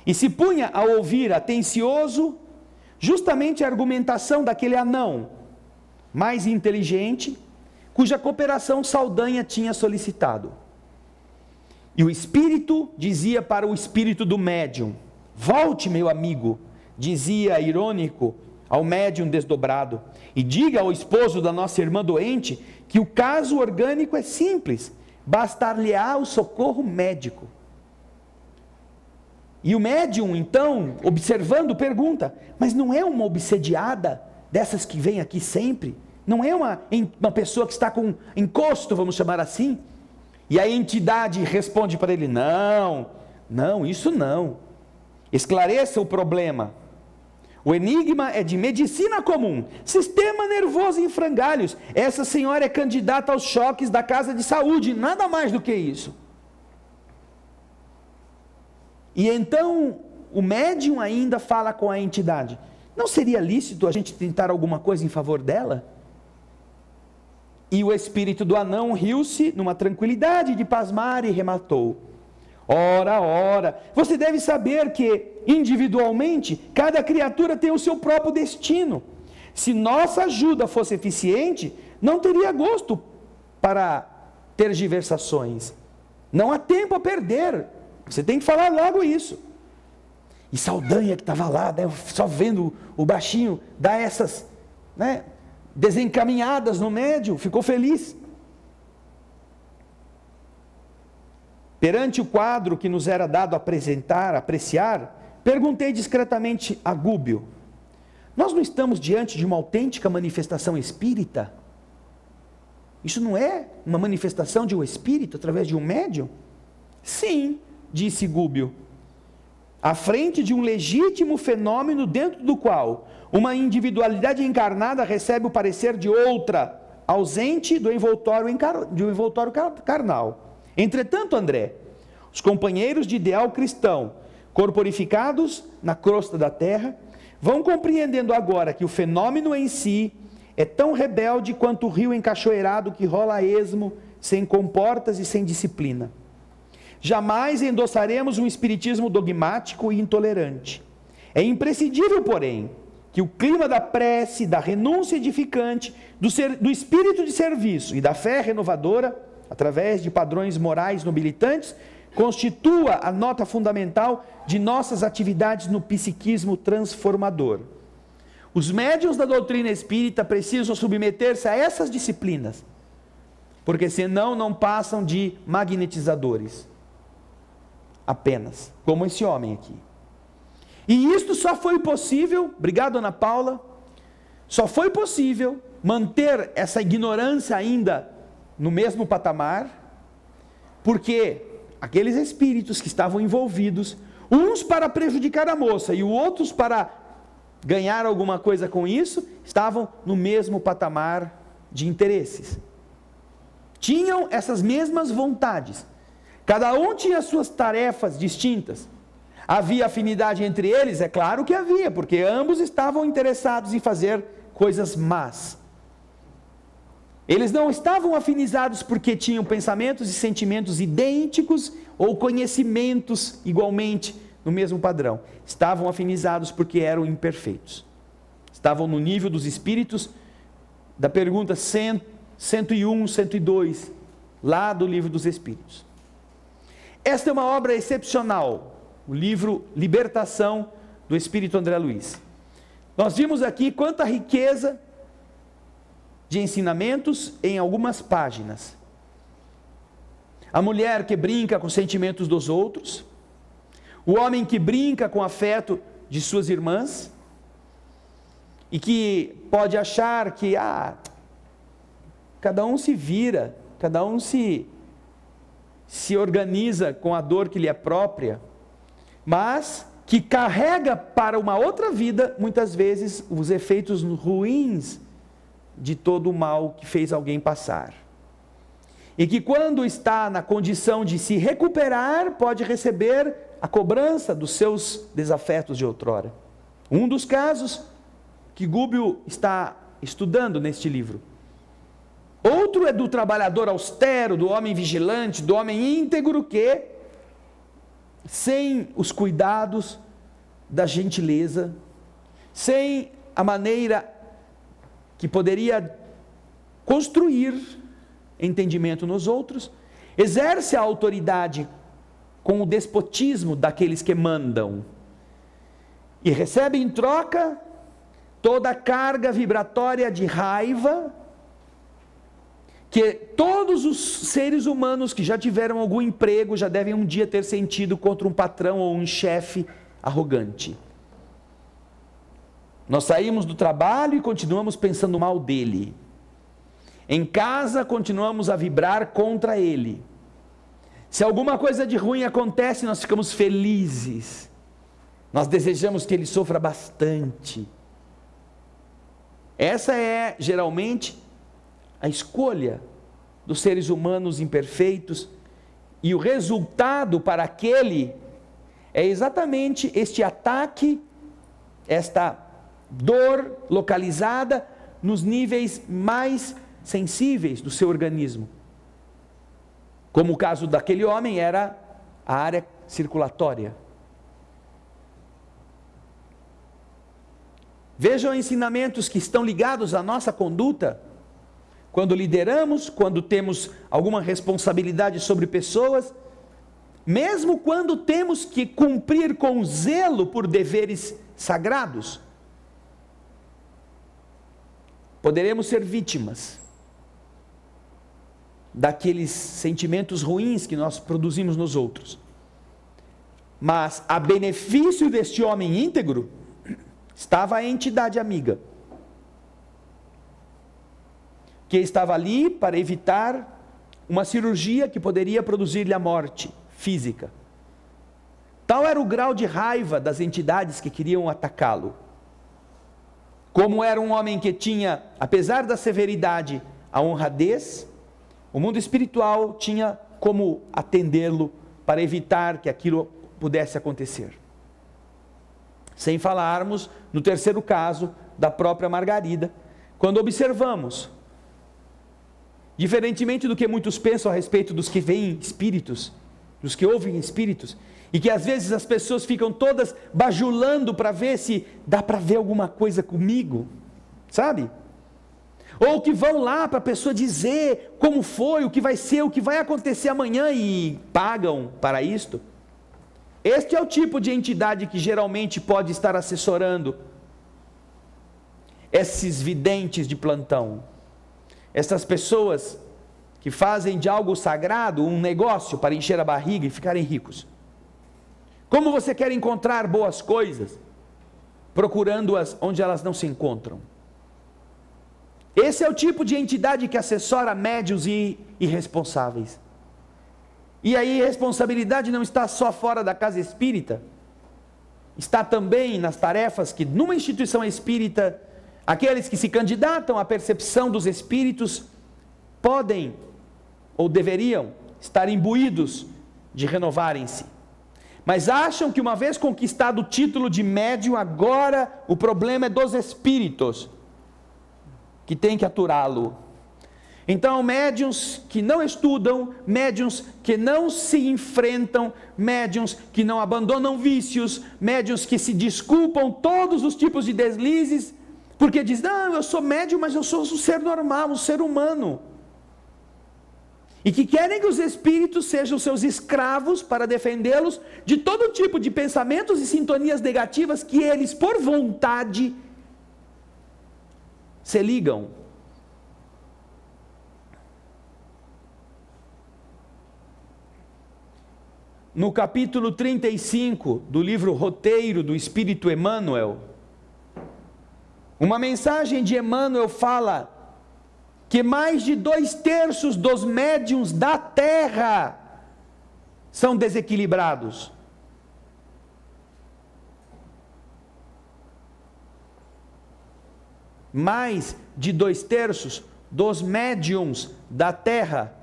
e se punha a ouvir atencioso justamente a argumentação daquele anão mais inteligente, cuja cooperação Saldanha tinha solicitado. E o espírito dizia para o espírito do médium: volte, meu amigo, dizia irônico ao médium desdobrado, e diga ao esposo da nossa irmã doente que o caso orgânico é simples, bastar-lhe-á o socorro médico. E o médium, então, observando, pergunta: mas não é uma obsediada dessas que vem aqui sempre? Não é uma pessoa que está com encosto, vamos chamar assim? E a entidade responde para ele: não, isso não. Esclareça o problema. O enigma é de medicina comum, sistema nervoso em frangalhos. Essa senhora é candidata aos choques da casa de saúde, nada mais do que isso. E então o médium ainda fala com a entidade: não seria lícito a gente tentar alguma coisa em favor dela? E o espírito do anão riu-se numa tranquilidade de pasmar e rematou: ora, você deve saber que, individualmente, cada criatura tem o seu próprio destino. Se nossa ajuda fosse eficiente, não teria gosto para tergiversações. Não há tempo a perder. Você tem que falar logo isso. E Saldanha, que estava lá, né, só vendo o baixinho dar essas, desencaminhadas no médium, ficou feliz. Perante o quadro que nos era dado apreciar, perguntei discretamente a Gúbio: nós não estamos diante de uma autêntica manifestação espírita? Isso não é uma manifestação de um espírito através de um médium? Sim, disse Gúbio, à frente de um legítimo fenômeno dentro do qual uma individualidade encarnada recebe o parecer de outra, ausente do envoltório carnal. Entretanto, André, os companheiros de ideal cristão, corporificados na crosta da terra, vão compreendendo agora que o fenômeno em si é tão rebelde quanto o rio encachoeirado que rola a esmo, sem comportas e sem disciplina. Jamais endossaremos um espiritismo dogmático e intolerante. É imprescindível, porém, que o clima da prece, da renúncia edificante, do espírito de serviço e da fé renovadora, através de padrões morais nobilitantes, constitua a nota fundamental de nossas atividades no psiquismo transformador. Os médiuns da doutrina espírita precisam submeter-se a essas disciplinas, porque senão não passam de magnetizadores, apenas, como esse homem aqui. E isto só foi possível, obrigado Ana Paula, só foi possível manter essa ignorância ainda no mesmo patamar, porque aqueles espíritos que estavam envolvidos, uns para prejudicar a moça e outros para ganhar alguma coisa com isso, estavam no mesmo patamar de interesses. Tinham essas mesmas vontades. Cada um tinha suas tarefas distintas. Havia afinidade entre eles? É claro que havia, porque ambos estavam interessados em fazer coisas más. Eles não estavam afinizados porque tinham pensamentos e sentimentos idênticos ou conhecimentos igualmente no mesmo padrão. Estavam afinizados porque eram imperfeitos. Estavam no nível dos espíritos da pergunta 101, 102, lá do Livro dos Espíritos. Esta é uma obra excepcional, o livro Libertação, do Espírito André Luiz. Nós vimos aqui quanta riqueza de ensinamentos em algumas páginas. A mulher que brinca com os sentimentos dos outros, o homem que brinca com o afeto de suas irmãs, e que pode achar que cada um se vira, cada um se organiza com a dor que lhe é própria, mas que carrega para uma outra vida, muitas vezes, os efeitos ruins de todo o mal que fez alguém passar. E que quando está na condição de se recuperar, pode receber a cobrança dos seus desafetos de outrora. Um dos casos que Gubbio está estudando neste livro. Outro é do trabalhador austero, do homem vigilante, do homem íntegro que, sem os cuidados da gentileza, sem a maneira que poderia construir entendimento nos outros, exerce a autoridade com o despotismo daqueles que mandam e recebe em troca toda a carga vibratória de raiva que todos os seres humanos que já tiveram algum emprego já devem um dia ter sentido contra um patrão ou um chefe arrogante. Nós saímos do trabalho e continuamos pensando mal dele. Em casa continuamos a vibrar contra ele. Se alguma coisa de ruim acontece, nós ficamos felizes. Nós desejamos que ele sofra bastante. Essa é, geralmente, a escolha dos seres humanos imperfeitos, e o resultado para aquele é exatamente este ataque, esta dor localizada nos níveis mais sensíveis do seu organismo. Como o caso daquele homem era a área circulatória. Vejam ensinamentos que estão ligados à nossa conduta. Quando lideramos, quando temos alguma responsabilidade sobre pessoas, mesmo quando temos que cumprir com zelo por deveres sagrados, poderemos ser vítimas daqueles sentimentos ruins que nós produzimos nos outros. Mas a benefício deste homem íntegro estava a entidade amiga, que estava ali para evitar uma cirurgia que poderia produzir-lhe a morte física. Tal era o grau de raiva das entidades que queriam atacá-lo. Como era um homem que tinha, apesar da severidade, a honradez, o mundo espiritual tinha como atendê-lo para evitar que aquilo pudesse acontecer. Sem falarmos no terceiro caso da própria Margarida, quando observamos, diferentemente do que muitos pensam a respeito dos que veem espíritos, dos que ouvem espíritos, e que às vezes as pessoas ficam todas bajulando para ver se dá para ver alguma coisa comigo, sabe? Ou que vão lá para a pessoa dizer como foi, o que vai ser, o que vai acontecer amanhã e pagam para isto. Este é o tipo de entidade que geralmente pode estar assessorando esses videntes de plantão. Essas pessoas que fazem de algo sagrado um negócio para encher a barriga e ficarem ricos. Como você quer encontrar boas coisas, procurando-as onde elas não se encontram? Esse é o tipo de entidade que assessora médiuns e irresponsáveis. E a irresponsabilidade não está só fora da casa espírita, está também nas tarefas que numa instituição espírita, aqueles que se candidatam à percepção dos espíritos podem ou deveriam estar imbuídos de renovarem-se. Mas acham que uma vez conquistado o título de médium, agora o problema é dos espíritos, que tem que aturá-lo. Então, médiuns que não estudam, médiuns que não se enfrentam, médiuns que não abandonam vícios, médiuns que se desculpam todos os tipos de deslizes, porque dizem, não, eu sou médium, mas eu sou um ser normal, um ser humano. E que querem que os espíritos sejam seus escravos para defendê-los de todo tipo de pensamentos e sintonias negativas que eles, por vontade, se ligam. No capítulo 35 do livro Roteiro do Espírito Emmanuel, uma mensagem de Emmanuel fala que mais de 2/3 dos médiuns da Terra são desequilibrados. Mais de 2/3 dos médiuns da Terra.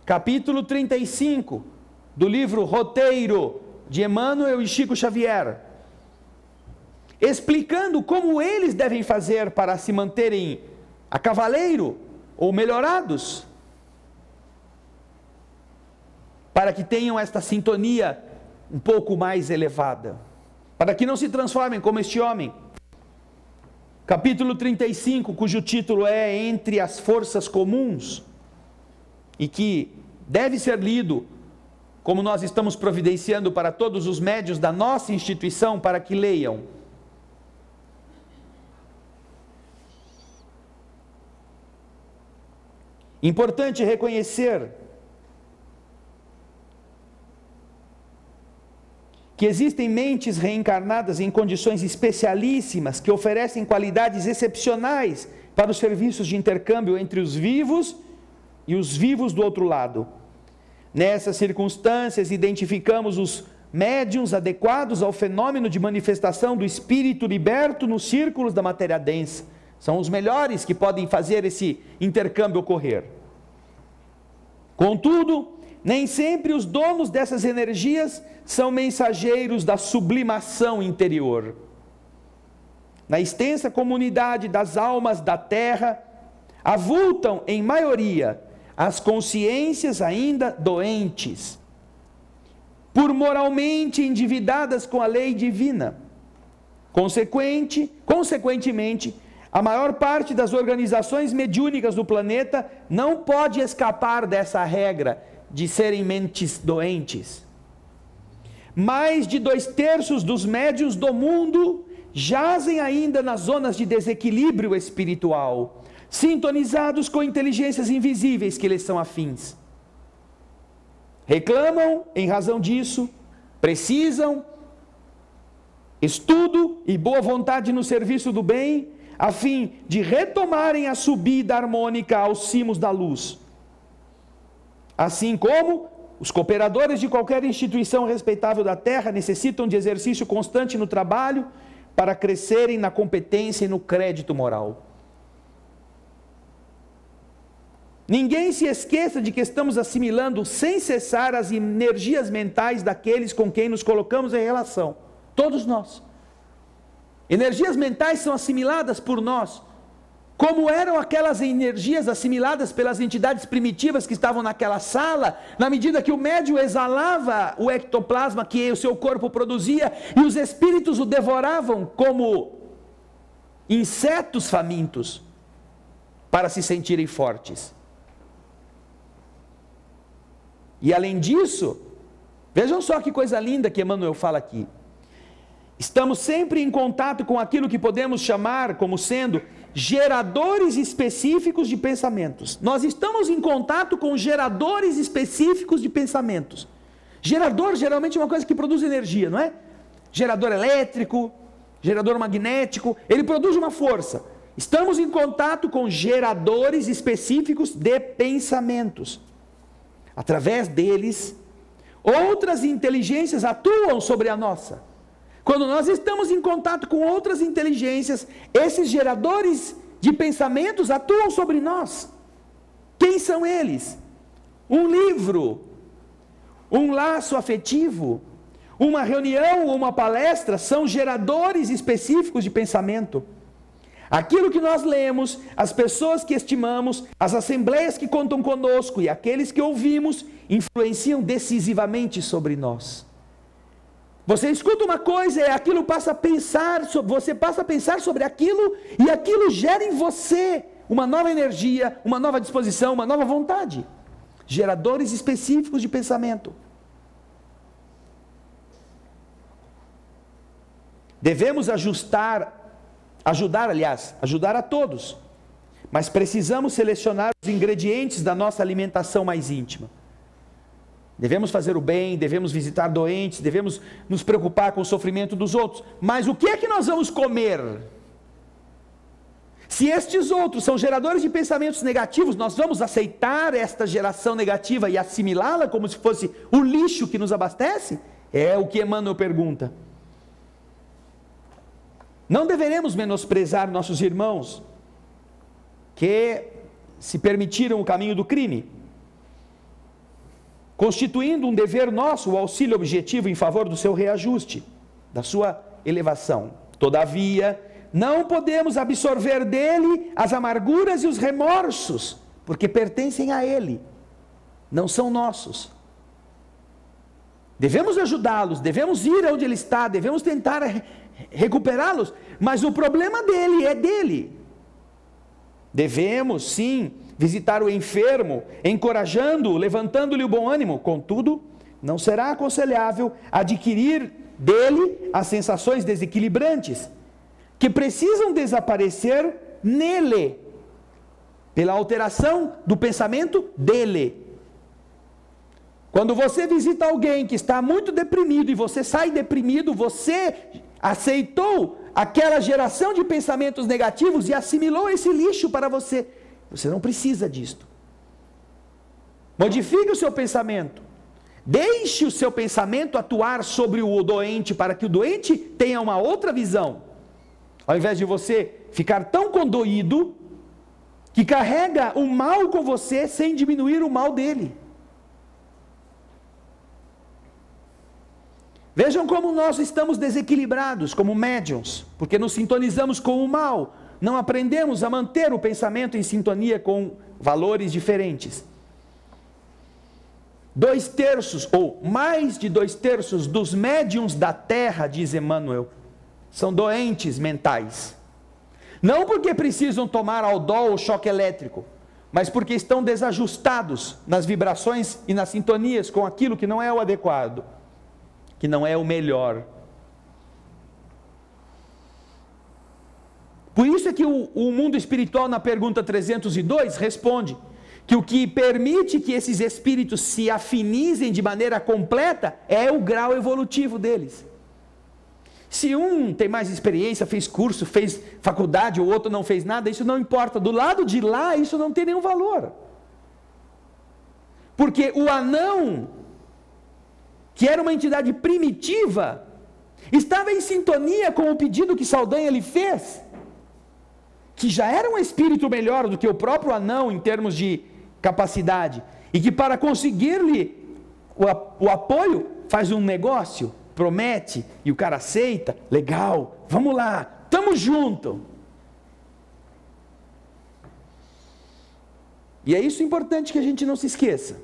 Capítulo 35 do livro Roteiro de Emmanuel e Chico Xavier, explicando como eles devem fazer para se manterem a cavaleiro ou melhorados, para que tenham esta sintonia um pouco mais elevada, para que não se transformem como este homem. Capítulo 35, cujo título é Entre as Forças Comuns, e que deve ser lido, como nós estamos providenciando para todos os médiuns da nossa instituição, para que leiam. Importante reconhecer que existem mentes reencarnadas em condições especialíssimas, que oferecem qualidades excepcionais para os serviços de intercâmbio entre os vivos e os vivos do outro lado. Nessas circunstâncias, identificamos os médiuns adequados ao fenômeno de manifestação do espírito liberto nos círculos da matéria densa. São os melhores que podem fazer esse intercâmbio ocorrer. Contudo, nem sempre os donos dessas energias são mensageiros da sublimação interior. Na extensa comunidade das almas da Terra, avultam em maioria as consciências ainda doentes, por moralmente endividadas com a lei divina. Consequentemente, a maior parte das organizações mediúnicas do planeta não pode escapar dessa regra de serem mentes doentes. Mais de 2/3 dos médiuns do mundo jazem ainda nas zonas de desequilíbrio espiritual, sintonizados com inteligências invisíveis que lhes são afins. Reclamam em razão disso, precisam estudo e boa vontade no serviço do bem, a fim de retomarem a subida harmônica aos cimos da luz. Assim como os cooperadores de qualquer instituição respeitável da Terra necessitam de exercício constante no trabalho para crescerem na competência e no crédito moral. Ninguém se esqueça de que estamos assimilando sem cessar as energias mentais daqueles com quem nos colocamos em relação. Todos nós. Energias mentais são assimiladas por nós, como eram aquelas energias assimiladas pelas entidades primitivas que estavam naquela sala, na medida que o médium exalava o ectoplasma que o seu corpo produzia, e os espíritos o devoravam como insetos famintos, para se sentirem fortes. E além disso, vejam só que coisa linda que Emmanuel fala aqui. Estamos sempre em contato com aquilo que podemos chamar como sendo geradores específicos de pensamentos. Nós estamos em contato com geradores específicos de pensamentos. Gerador geralmente é uma coisa que produz energia, não é? Gerador elétrico, gerador magnético, ele produz uma força. Estamos em contato com geradores específicos de pensamentos. Através deles, outras inteligências atuam sobre a nossa. Quando nós estamos em contato com outras inteligências, esses geradores de pensamentos atuam sobre nós. Quem são eles? Um livro, um laço afetivo, uma reunião ou uma palestra são geradores específicos de pensamento. Aquilo que nós lemos, as pessoas que estimamos, as assembleias que contam conosco e aqueles que ouvimos, influenciam decisivamente sobre nós. Você escuta uma coisa e aquilo passa a pensar, você passa a pensar sobre aquilo e aquilo gera em você uma nova energia, uma nova disposição, uma nova vontade. Geradores específicos de pensamento. Devemos ajudar a todos, mas precisamos selecionar os ingredientes da nossa alimentação mais íntima. Devemos fazer o bem, devemos visitar doentes, devemos nos preocupar com o sofrimento dos outros, mas o que é que nós vamos comer? Se estes outros são geradores de pensamentos negativos, nós vamos aceitar esta geração negativa e assimilá-la como se fosse o lixo que nos abastece? É o que Emmanuel pergunta. Não deveremos menosprezar nossos irmãos que se permitiram o caminho do crime, constituindo um dever nosso o auxílio objetivo em favor do seu reajuste, da sua elevação. Todavia, não podemos absorver dele as amarguras e os remorsos, porque pertencem a ele, não são nossos. Devemos ajudá-los, devemos ir onde ele está, devemos tentar recuperá-los, mas o problema dele é dele. Devemos, sim, visitar o enfermo, encorajando-o, levantando-lhe o bom ânimo. Contudo, não será aconselhável adquirir dele as sensações desequilibrantes, que precisam desaparecer nele, pela alteração do pensamento dele. Quando você visita alguém que está muito deprimido e você sai deprimido, você aceitou aquela geração de pensamentos negativos e assimilou esse lixo para você. Você não precisa disto. Modifique o seu pensamento. Deixe o seu pensamento atuar sobre o doente para que o doente tenha uma outra visão. Ao invés de você ficar tão condoído que carrega o mal com você sem diminuir o mal dele. Vejam como nós estamos desequilibrados como médiuns, porque nos sintonizamos com o mal, não aprendemos a manter o pensamento em sintonia com valores diferentes. 2/3 ou mais de 2/3 dos médiuns da Terra, diz Emmanuel, são doentes mentais. Não porque precisam tomar Aldol ou choque elétrico, mas porque estão desajustados nas vibrações e nas sintonias com aquilo que não é o adequado, que não é o melhor. Por isso é que o mundo espiritual, na pergunta 302, responde que o que permite que esses espíritos se afinizem de maneira completa é o grau evolutivo deles. Se um tem mais experiência, fez curso, fez faculdade, o outro não fez nada, isso não importa. Do lado de lá, isso não tem nenhum valor. Porque o anão, que era uma entidade primitiva, estava em sintonia com o pedido que Saldanha lhe fez, que já era um espírito melhor do que o próprio anão em termos de capacidade, e que para conseguir-lhe o apoio, faz um negócio, promete, e o cara aceita, legal, vamos lá, estamos juntos. E é isso importante que a gente não se esqueça.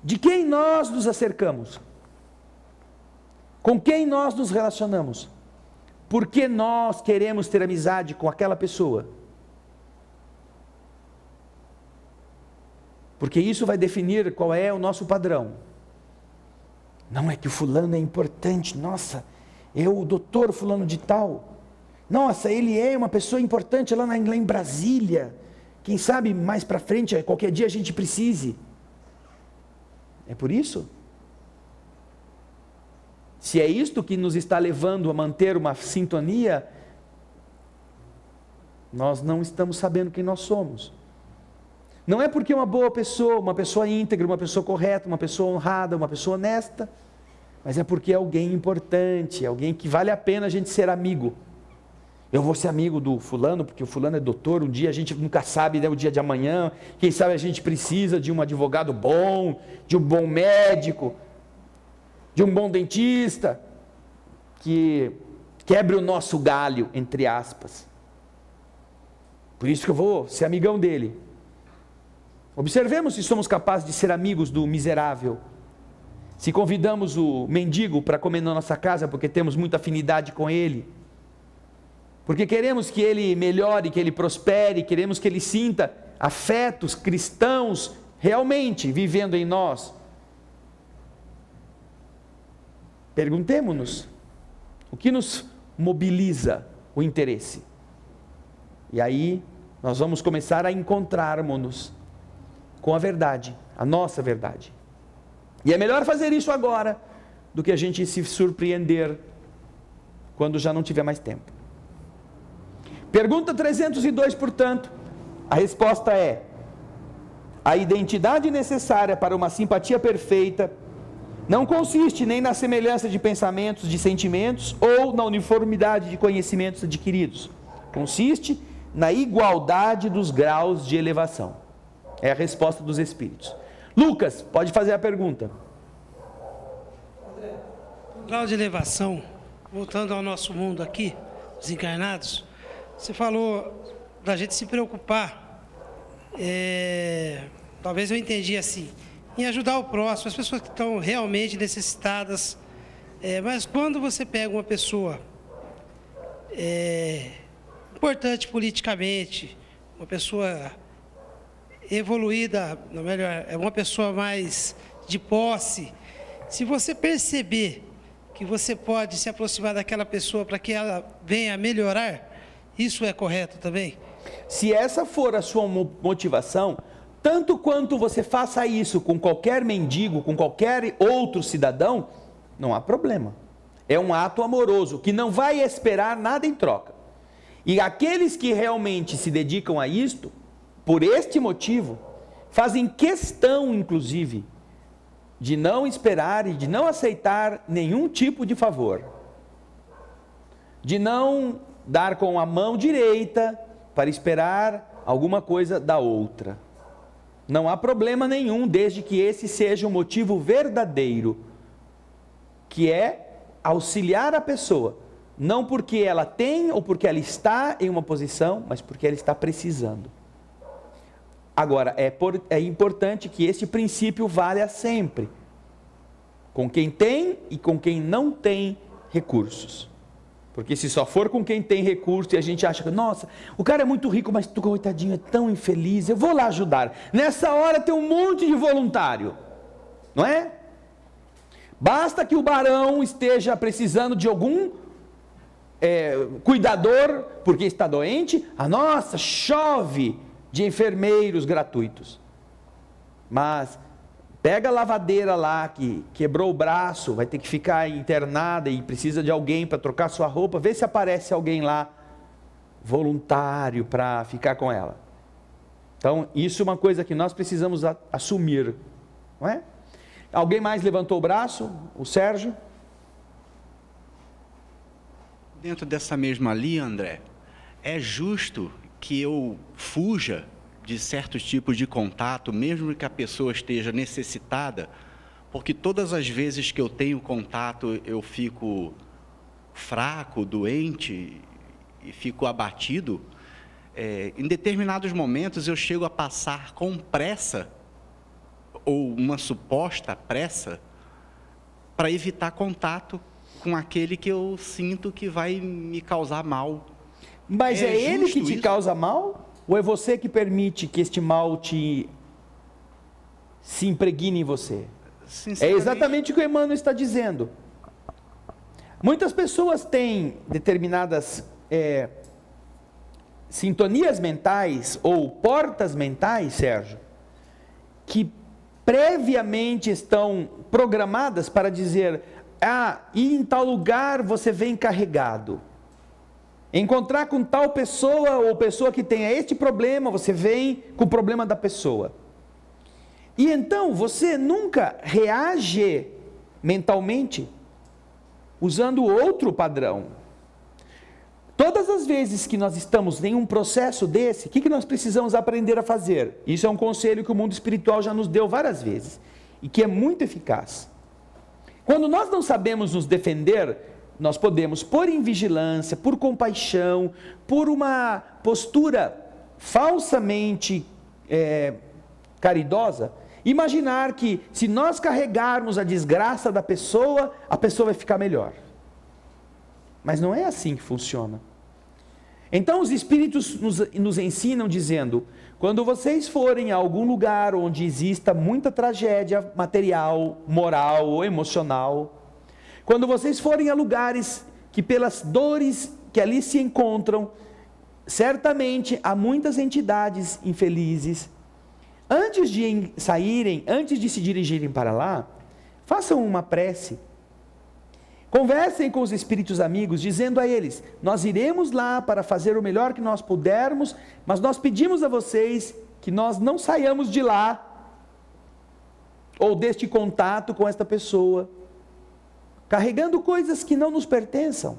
De quem nós nos acercamos? Com quem nós nos relacionamos? Por que nós queremos ter amizade com aquela pessoa? Porque isso vai definir qual é o nosso padrão. Não é que o fulano é importante, nossa, é o doutor fulano de tal. Nossa, ele é uma pessoa importante lá em Brasília. Quem sabe mais para frente, qualquer dia a gente precise. É por isso? Se é isto que nos está levando a manter uma sintonia nós não estamos sabendo quem nós somos. Não é porque uma boa pessoa, uma pessoa íntegra, uma pessoa correta, uma pessoa honrada, uma pessoa honesta, mas é porque é alguém importante, é alguém que vale a pena a gente ser amigo. Eu vou ser amigo do fulano, porque o fulano é doutor, um dia a gente nunca sabe, né, o dia de amanhã, quem sabe a gente precisa de um advogado bom, de um bom médico, de um bom dentista, que quebre o nosso galho, entre aspas. Por isso que eu vou ser amigão dele. Observemos se somos capazes de ser amigos do miserável. Se convidamos o mendigo para comer na nossa casa porque temos muita afinidade com ele, porque queremos que ele melhore, que ele prospere, queremos que ele sinta afetos cristãos realmente vivendo em nós. Perguntemo-nos, o que nos mobiliza o interesse? E aí nós vamos começar a encontrarmos-nos com a verdade, a nossa verdade. E é melhor fazer isso agora do que a gente se surpreender quando já não tiver mais tempo. Pergunta 302, portanto, a resposta é: a identidade necessária para uma simpatia perfeita não consiste nem na semelhança de pensamentos, de sentimentos ou na uniformidade de conhecimentos adquiridos. Consiste na igualdade dos graus de elevação. É a resposta dos Espíritos. Lucas, pode fazer a pergunta. André, o grau de elevação, voltando ao nosso mundo aqui, os encarnados, você falou da gente se preocupar, talvez eu entendi assim, em ajudar o próximo, as pessoas que estão realmente necessitadas, mas quando você pega uma pessoa importante politicamente, uma pessoa evoluída, não, melhor, é uma pessoa mais de posse, se você perceber que você pode se aproximar daquela pessoa para que ela venha a melhorar, isso é correto também? Se essa for a sua motivação, tanto quanto você faça isso com qualquer mendigo, com qualquer outro cidadão, não há problema. É um ato amoroso, que não vai esperar nada em troca. E aqueles que realmente se dedicam a isto, por este motivo, fazem questão, inclusive, de não esperar e de não aceitar nenhum tipo de favor. De não dar com a mão direita para esperar alguma coisa da outra. Não há problema nenhum, desde que esse seja um motivo verdadeiro, que é auxiliar a pessoa, não porque ela tem ou porque ela está em uma posição, mas porque ela está precisando. Agora, é importante que esse princípio valha sempre, com quem tem e com quem não tem recursos. Porque se só for com quem tem recurso e a gente acha que, nossa, o cara é muito rico, mas tu, coitadinho, é tão infeliz, eu vou lá ajudar. Nessa hora tem um monte de voluntário, não é? Basta que o barão esteja precisando de algum cuidador, porque está doente, nossa, chove de enfermeiros gratuitos. Mas pega a lavadeira lá que quebrou o braço, vai ter que ficar internada e precisa de alguém para trocar sua roupa, vê se aparece alguém lá voluntário para ficar com ela. Então, isso é uma coisa que nós precisamos assumir, não é? Alguém mais levantou o braço? O Sérgio? Dentro dessa mesma linha, André, é justo que eu fuja de certos tipos de contato, mesmo que a pessoa esteja necessitada, porque todas as vezes que eu tenho contato, eu fico fraco, doente e fico abatido. Em determinados momentos, eu chego a passar com pressa, ou uma suposta pressa, para evitar contato com aquele que eu sinto que vai me causar mal. Mas é ele que te causa mal? Ou é você que permite que este mal se impregne em você? É exatamente o que o Emmanuel está dizendo. Muitas pessoas têm determinadas sintonias mentais ou portas mentais, Sérgio, que previamente estão programadas para dizer: e em tal lugar você vem carregado. encontrar com tal pessoa ou pessoa que tenha este problema, você vem com o problema da pessoa. E então você nunca reage mentalmente usando outro padrão. Todas as vezes que nós estamos em um processo desse, o que nós precisamos aprender a fazer? Isso é um conselho que o mundo espiritual já nos deu várias vezes e que é muito eficaz. Quando nós não sabemos nos defender, nós podemos, por invigilância, por compaixão, por uma postura falsamente caridosa, imaginar que se nós carregarmos a desgraça da pessoa, a pessoa vai ficar melhor. Mas não é assim que funciona. Então os Espíritos nos ensinam dizendo, quando vocês forem a algum lugar onde exista muita tragédia material, moral ou emocional, quando vocês forem a lugares que pelas dores que ali se encontram, certamente há muitas entidades infelizes, antes de saírem, antes de se dirigirem para lá, façam uma prece. Conversem com os espíritos amigos, dizendo a eles, nós iremos lá para fazer o melhor que nós pudermos, mas nós pedimos a vocês que nós não saiamos de lá, ou deste contato com esta pessoa, carregando coisas que não nos pertençam.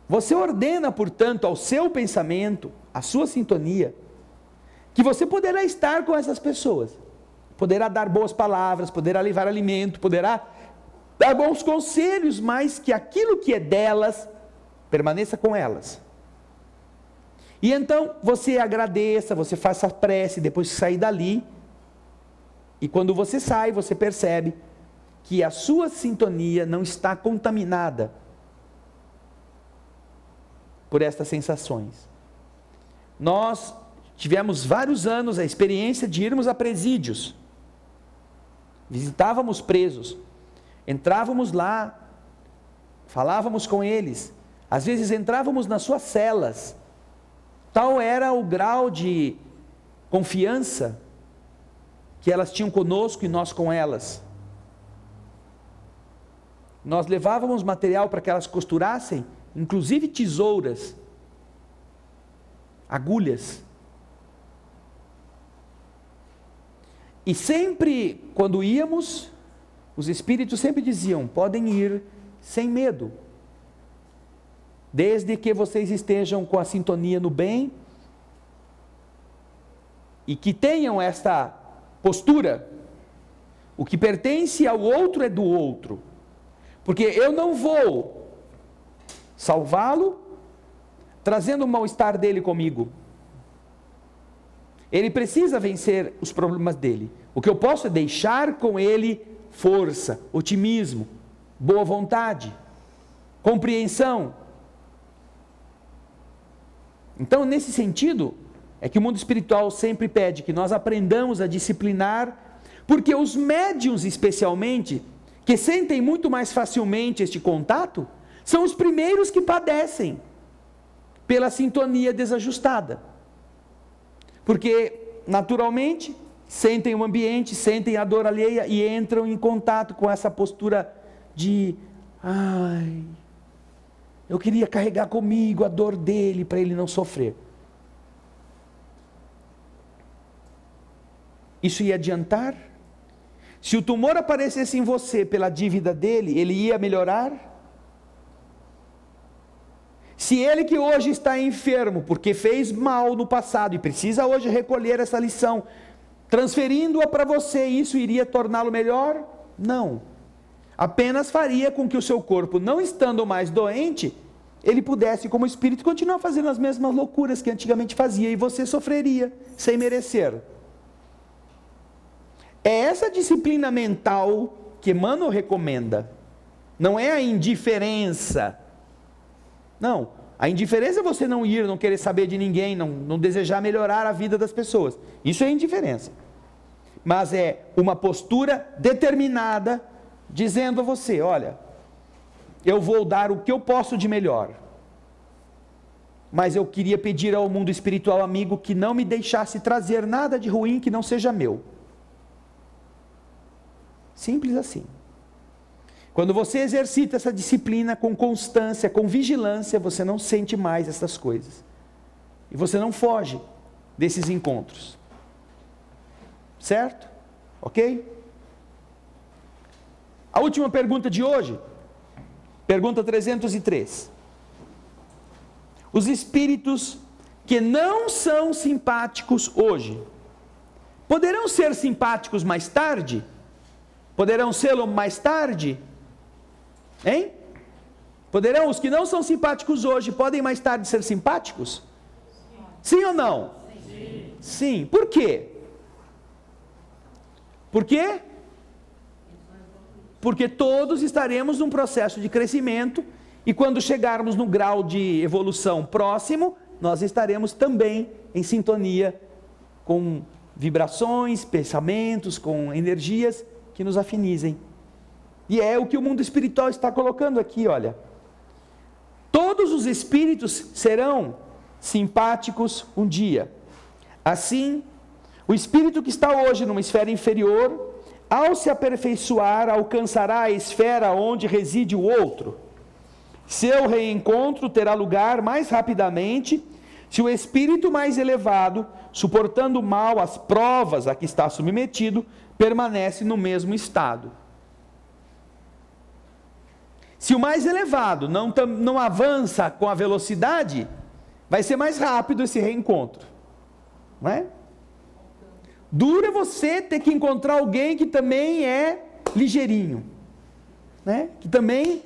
Você ordena, portanto, ao seu pensamento, à sua sintonia, que você poderá estar com essas pessoas. Poderá dar boas palavras, poderá levar alimento, poderá dar bons conselhos, mas que aquilo que é delas, permaneça com elas. E então você agradeça, você faça a prece, depois que sair dali, e quando você sai, você percebe que a sua sintonia não está contaminada por estas sensações. Nós tivemos vários anos a experiência de irmos a presídios. Visitávamos presos, entrávamos lá, falávamos com eles, às vezes entrávamos nas suas celas. Tal era o grau de confiança que elas tinham conosco e nós com elas. Nós levávamos material para que elas costurassem, inclusive tesouras, agulhas. E sempre, quando íamos, os espíritos sempre diziam, podem ir sem medo, desde que vocês estejam com a sintonia no bem, e que tenham esta postura, o que pertence ao outro é do outro, porque eu não vou salvá-lo, trazendo o mal-estar dele comigo. Ele precisa vencer os problemas dele. O que eu posso é deixar com ele força, otimismo, boa vontade, compreensão. Então, nesse sentido, é que o mundo espiritual sempre pede que nós aprendamos a disciplinar, porque os médiuns, especialmente, que sentem muito mais facilmente este contato, são os primeiros que padecem pela sintonia desajustada. Porque, naturalmente, sentem o ambiente, sentem a dor alheia e entram em contato com essa postura de, eu queria carregar comigo a dor dele para ele não sofrer. Isso ia adiantar? Se o tumor aparecesse em você pela dívida dele, ele ia melhorar? Se ele que hoje está enfermo, porque fez mal no passado e precisa hoje recolher essa lição, transferindo-a para você, isso iria torná-lo melhor? Não. Apenas faria com que o seu corpo, não estando mais doente, ele pudesse, como espírito, continuar fazendo as mesmas loucuras que antigamente fazia, e você sofreria, sem merecer. É essa disciplina mental que Emmanuel recomenda. Não é a indiferença. Não, a indiferença é você não ir, não querer saber de ninguém, não desejar melhorar a vida das pessoas. Isso é indiferença. Mas é uma postura determinada, dizendo a você, olha, eu vou dar o que eu posso de melhor. Mas eu queria pedir ao mundo espiritual amigo que não me deixasse trazer nada de ruim que não seja meu. Simples assim. Quando você exercita essa disciplina com constância, com vigilância, você não sente mais essas coisas. E você não foge desses encontros. Certo? Ok? A última pergunta de hoje. Pergunta 303. Os espíritos que não são simpáticos hoje, poderão ser simpáticos mais tarde? Poderão sê-lo mais tarde? Hein? Poderão, os que não são simpáticos hoje, podem mais tarde ser simpáticos? Sim ou não? Sim. Sim. Por quê? Por quê? Porque todos estaremos num processo de crescimento e quando chegarmos no grau de evolução próximo, nós estaremos também em sintonia com vibrações, pensamentos, com energias que nos afinizem. E é o que o mundo espiritual está colocando aqui, olha. Todos os espíritos serão simpáticos um dia. Assim, o espírito que está hoje numa esfera inferior, ao se aperfeiçoar, alcançará a esfera onde reside o outro. Seu reencontro terá lugar mais rapidamente se o espírito mais elevado, suportando mal as provas a que está submetido, permanece no mesmo estado. Se o mais elevado não avança com a velocidade, vai ser mais rápido esse reencontro. Não é? Duro é você ter que encontrar alguém que também é ligeirinho, né? Que também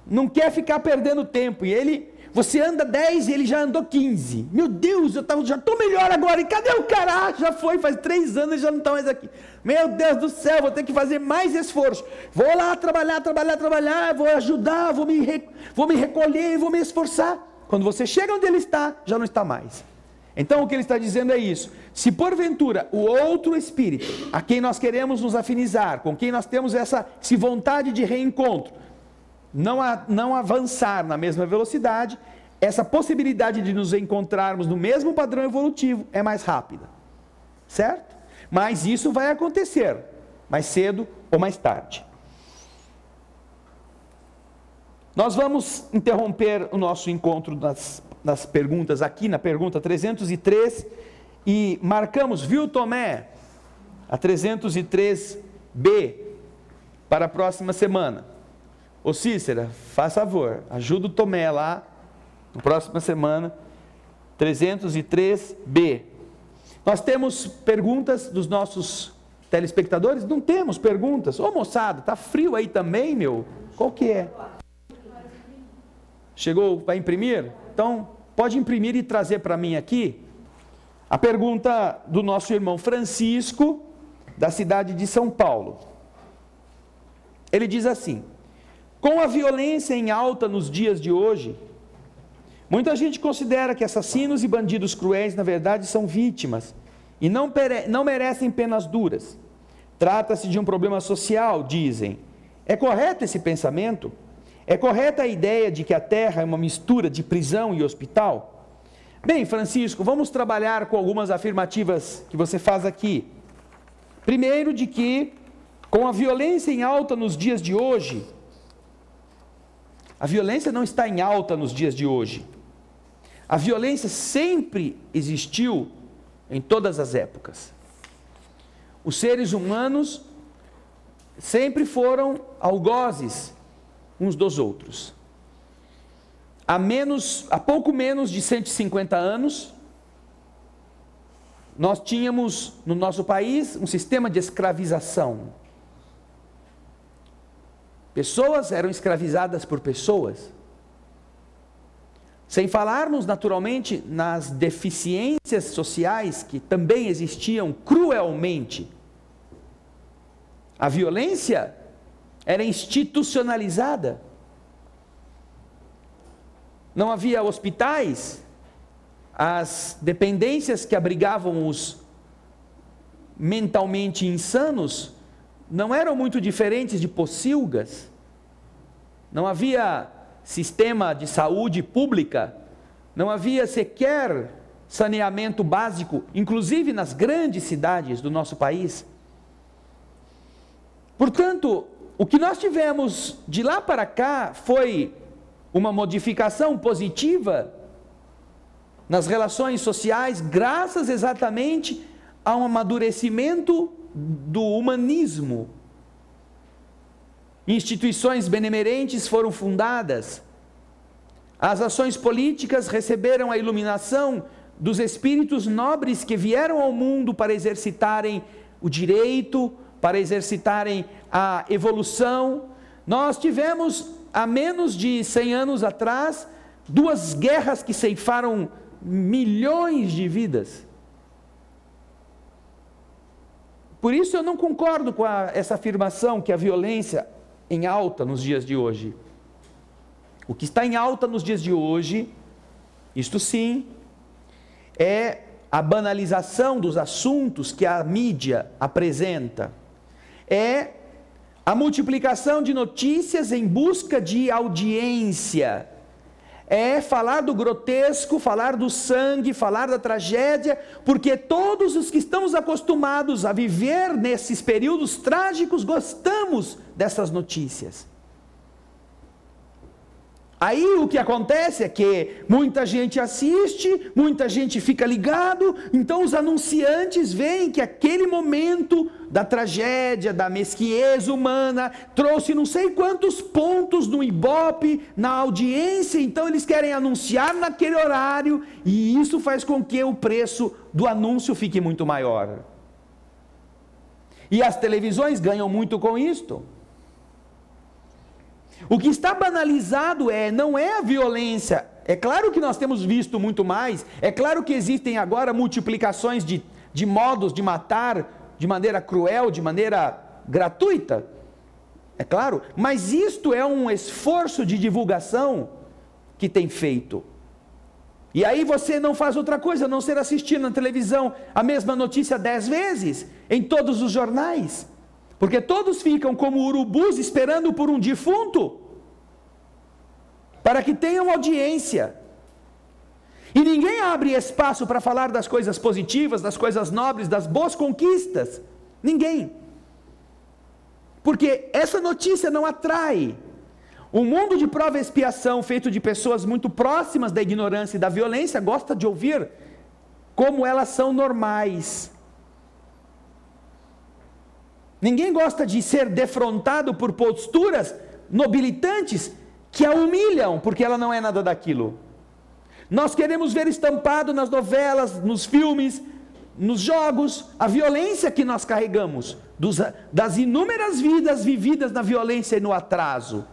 não quer ficar perdendo tempo. E você anda 10 e ele já andou 15. Meu Deus, já estou melhor agora. E cadê o cara? Já foi, faz 3 anos e já não está mais aqui. Meu Deus do céu, vou ter que fazer mais esforço. Vou lá trabalhar, vou ajudar, vou me recolher, vou me esforçar. Quando você chega onde ele está, já não está mais. Então o que ele está dizendo é isso: se porventura o outro espírito, a quem nós queremos nos afinizar, com quem nós temos essa vontade de reencontro, não avançar na mesma velocidade, essa possibilidade de nos encontrarmos no mesmo padrão evolutivo é mais rápida, certo? Mas isso vai acontecer, mais cedo ou mais tarde. Nós vamos interromper o nosso encontro nas perguntas aqui, na pergunta 303, e marcamos, viu, Tomé, a 303B para a próxima semana. Ô Cícera, faz favor, ajuda o Tomé lá, na próxima semana, 303B. Nós temos perguntas dos nossos telespectadores? Não temos perguntas. Ô moçada, tá frio aí também, meu? Qual que é? Chegou para imprimir? Então, pode imprimir e trazer para mim aqui a pergunta do nosso irmão Francisco, da cidade de São Paulo. Ele diz assim: com a violência em alta nos dias de hoje, muita gente considera que assassinos e bandidos cruéis, na verdade, são vítimas e não merecem penas duras. Trata-se de um problema social, dizem. É correto esse pensamento? É correta a ideia de que a Terra é uma mistura de prisão e hospital? Bem, Francisco, vamos trabalhar com algumas afirmativas que você faz aqui. Primeiro, de que, com a violência em alta nos dias de hoje, a violência não está em alta nos dias de hoje. A violência sempre existiu em todas as épocas. Os seres humanos sempre foram algozes uns dos outros. Há pouco menos de 150 anos, nós tínhamos no nosso país um sistema de escravização. Pessoas eram escravizadas por pessoas. Sem falarmos, naturalmente, nas deficiências sociais que também existiam cruelmente. A violência era institucionalizada. Não havia hospitais, as dependências que abrigavam os mentalmente insanos não eram muito diferentes de pocilgas. Não havia sistema de saúde pública, não havia sequer saneamento básico, inclusive nas grandes cidades do nosso país. Portanto, o que nós tivemos de lá para cá foi uma modificação positiva nas relações sociais, graças exatamente a um amadurecimento do humanismo. Instituições benemerentes foram fundadas, as ações políticas receberam a iluminação dos espíritos nobres que vieram ao mundo para exercitarem o direito, para exercitarem a evolução. Nós tivemos, há menos de 100 anos atrás, 2 guerras que ceifaram milhões de vidas. Por isso eu não concordo com essa afirmação que a violência em alta nos dias de hoje. O que está em alta nos dias de hoje, isto sim, é a banalização dos assuntos que a mídia apresenta. É a multiplicação de notícias em busca de audiência. É falar do grotesco, falar do sangue, falar da tragédia, porque todos os que estamos acostumados a viver nesses períodos trágicos gostamos dessas notícias. Aí o que acontece é que muita gente assiste, muita gente fica ligado, então os anunciantes veem que aquele momento da tragédia, da mesquinhez humana, trouxe não sei quantos pontos no Ibope, na audiência, então eles querem anunciar naquele horário, e isso faz com que o preço do anúncio fique muito maior. E as televisões ganham muito com isto. O que está banalizado não é a violência. É claro que nós temos visto muito mais, é claro que existem agora multiplicações de modos de matar de maneira cruel, de maneira gratuita. É claro, mas isto é um esforço de divulgação que tem feito. E aí você não faz outra coisa, a não ser assistir na televisão a mesma notícia 10 vezes, em todos os jornais. Porque todos ficam como urubus esperando por um defunto, para que tenham audiência. E ninguém abre espaço para falar das coisas positivas, das coisas nobres, das boas conquistas. Ninguém. Porque essa notícia não atrai. O mundo de prova e expiação, feito de pessoas muito próximas da ignorância e da violência, gosta de ouvir como elas são normais. Ninguém gosta de ser defrontado por posturas nobilitantes que a humilham, porque ela não é nada daquilo. Nós queremos ver estampado nas novelas, nos filmes, nos jogos, a violência que nós carregamos, das inúmeras vidas vividas na violência e no atraso.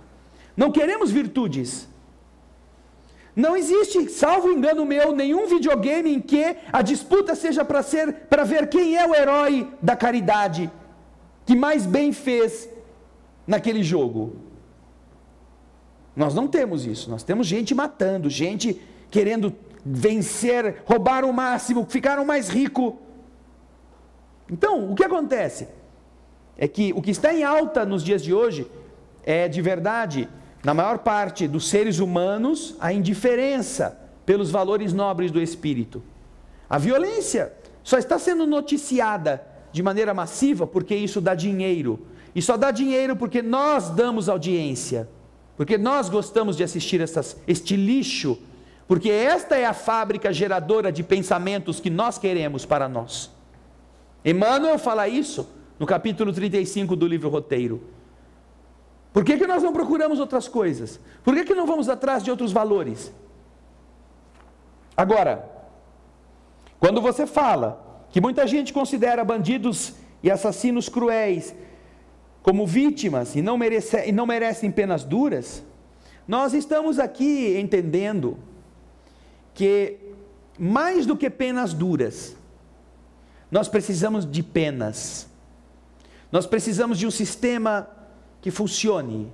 Não queremos virtudes. Não existe, salvo engano meu, nenhum videogame em que a disputa seja para ver quem é o herói da caridade, que mais bem fez naquele jogo. Nós não temos isso, nós temos gente matando, gente querendo vencer, roubar o máximo, ficar o mais rico. Então, o que acontece? É que o que está em alta nos dias de hoje é, de verdade, na maior parte dos seres humanos, a indiferença pelos valores nobres do espírito. A violência só está sendo noticiada de maneira massiva porque isso dá dinheiro. E só dá dinheiro porque nós damos audiência. Porque nós gostamos de assistir este lixo. Porque esta é a fábrica geradora de pensamentos que nós queremos para nós. Emmanuel fala isso no capítulo 35 do livro Roteiro. Por que nós não procuramos outras coisas? Por que não vamos atrás de outros valores? Agora, quando você fala que muita gente considera bandidos e assassinos cruéis como vítimas e não merecem penas duras, nós estamos aqui entendendo que, mais do que penas duras, nós precisamos de penas. Nós precisamos de um sistema que funcione.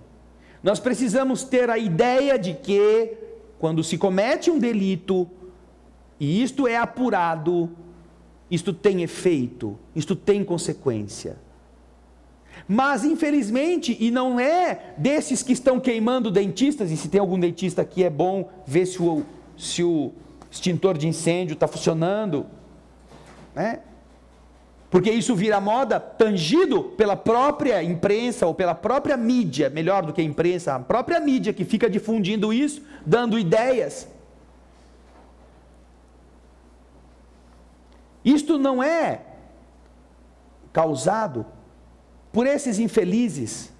Nós precisamos ter a ideia de que, quando se comete um delito, e isto é apurado, isto tem efeito, isto tem consequência. Mas, infelizmente, e não é desses que estão queimando dentistas, e se tem algum dentista aqui é bom ver se o extintor de incêndio está funcionando, né? porque isso vira moda, tangido pela própria imprensa ou pela própria mídia, melhor do que a imprensa, a própria mídia que fica difundindo isso, dando ideias. Isto não é causado por esses infelizes,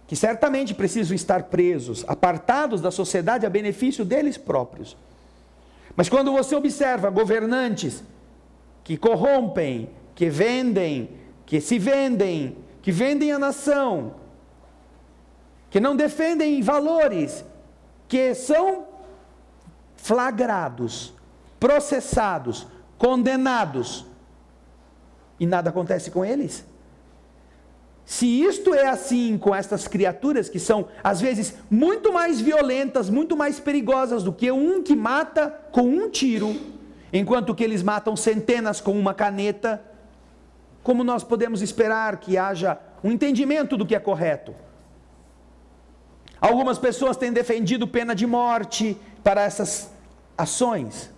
que certamente precisam estar presos, apartados da sociedade a benefício deles próprios. Mas quando você observa governantes que corrompem, que vendem, que se vendem, que vendem a nação, que não defendem valores, que são flagrados, processados, condenados, e nada acontece com eles? Se isto é assim com estas criaturas que são, às vezes, muito mais violentas, muito mais perigosas do que um que mata com um tiro, enquanto que eles matam centenas com uma caneta, como nós podemos esperar que haja um entendimento do que é correto? Algumas pessoas têm defendido pena de morte para essas ações.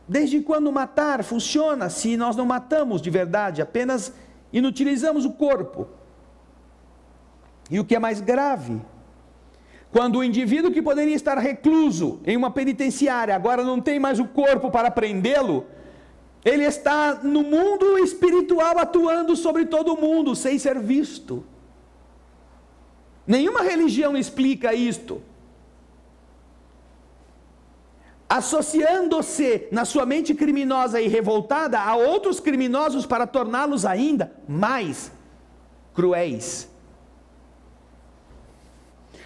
Desde quando matar funciona se nós não matamos de verdade, apenas inutilizamos o corpo? E o que é mais grave, quando o indivíduo que poderia estar recluso em uma penitenciária, agora não tem mais o corpo para prendê-lo, ele está no mundo espiritual atuando sobre todo mundo, sem ser visto. Nenhuma religião explica isto. Associando-se na sua mente criminosa e revoltada a outros criminosos para torná-los ainda mais cruéis.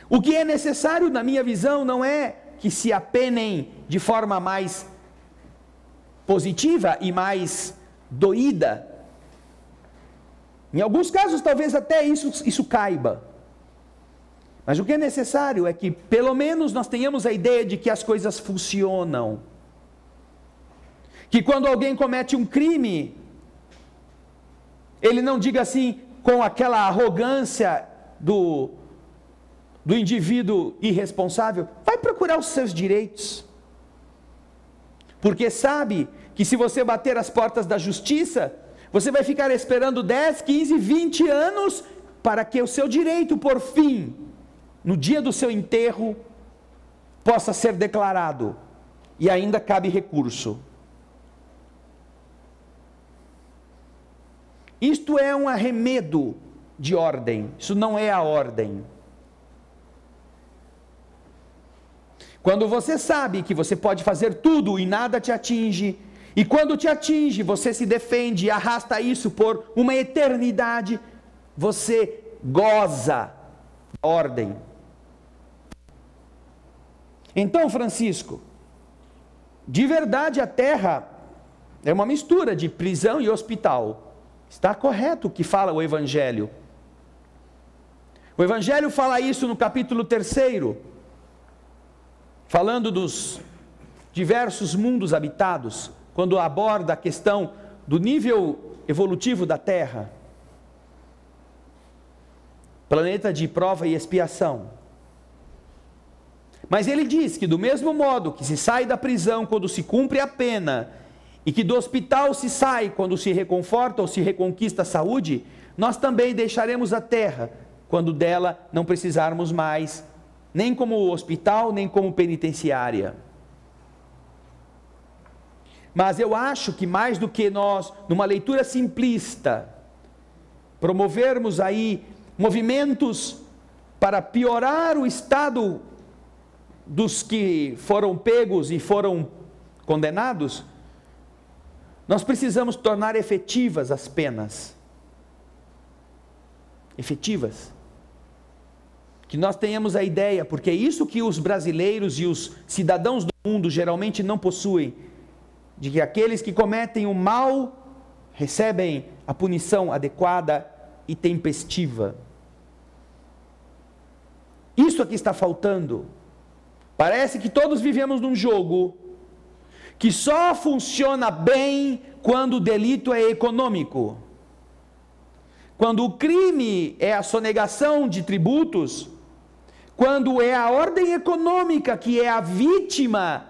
O que é necessário, na minha visão, não é que se apenem de forma mais positiva e mais doída. Em alguns casos, talvez até isso caiba. Mas o que é necessário é que, pelo menos, nós tenhamos a ideia de que as coisas funcionam. Que quando alguém comete um crime, ele não diga assim, com aquela arrogância do indivíduo irresponsável, vai procurar os seus direitos. Porque sabe que se você bater as portas da justiça, você vai ficar esperando 10, 15, 20 anos para que o seu direito, por fim, no dia do seu enterro, possa ser declarado, e ainda cabe recurso. Isto é um arremedo de ordem, isso não é a ordem. Quando você sabe que você pode fazer tudo e nada te atinge, e quando te atinge, você se defende e arrasta isso por uma eternidade, você goza da ordem. Então, Francisco, de verdade a terra é uma mistura de prisão e hospital. Está correto o que fala o Evangelho. O Evangelho fala isso no capítulo 3, falando dos diversos mundos habitados, quando aborda a questão do nível evolutivo da terra. Planeta de prova e expiação. Mas ele diz que do mesmo modo que se sai da prisão quando se cumpre a pena, e que do hospital se sai quando se reconforta ou se reconquista a saúde, nós também deixaremos a terra quando dela não precisarmos mais, nem como hospital, nem como penitenciária. Mas eu acho que mais do que nós, numa leitura simplista, promovermos aí movimentos para piorar o estado dos que foram pegos e foram condenados, nós precisamos tornar efetivas as penas. Efetivas. Que nós tenhamos a ideia, porque é isso que os brasileiros e os cidadãos do mundo geralmente não possuem, de que aqueles que cometem o mal recebem a punição adequada e tempestiva. Isso aqui está faltando. Parece que todos vivemos num jogo que só funciona bem quando o delito é econômico. Quando o crime é a sonegação de tributos, quando é a ordem econômica que é a vítima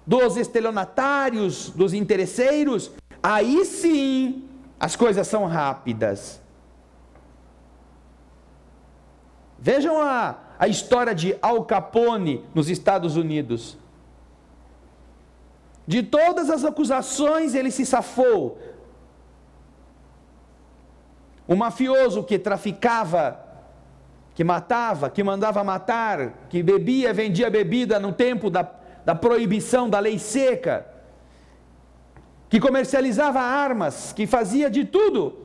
dos estelionatários, dos interesseiros, aí sim as coisas são rápidas. Vejam a história de Al Capone nos Estados Unidos. De todas as acusações ele se safou. O mafioso que traficava, que matava, que mandava matar, que bebia, vendia bebida no tempo da proibição, da lei seca, que comercializava armas, que fazia de tudo,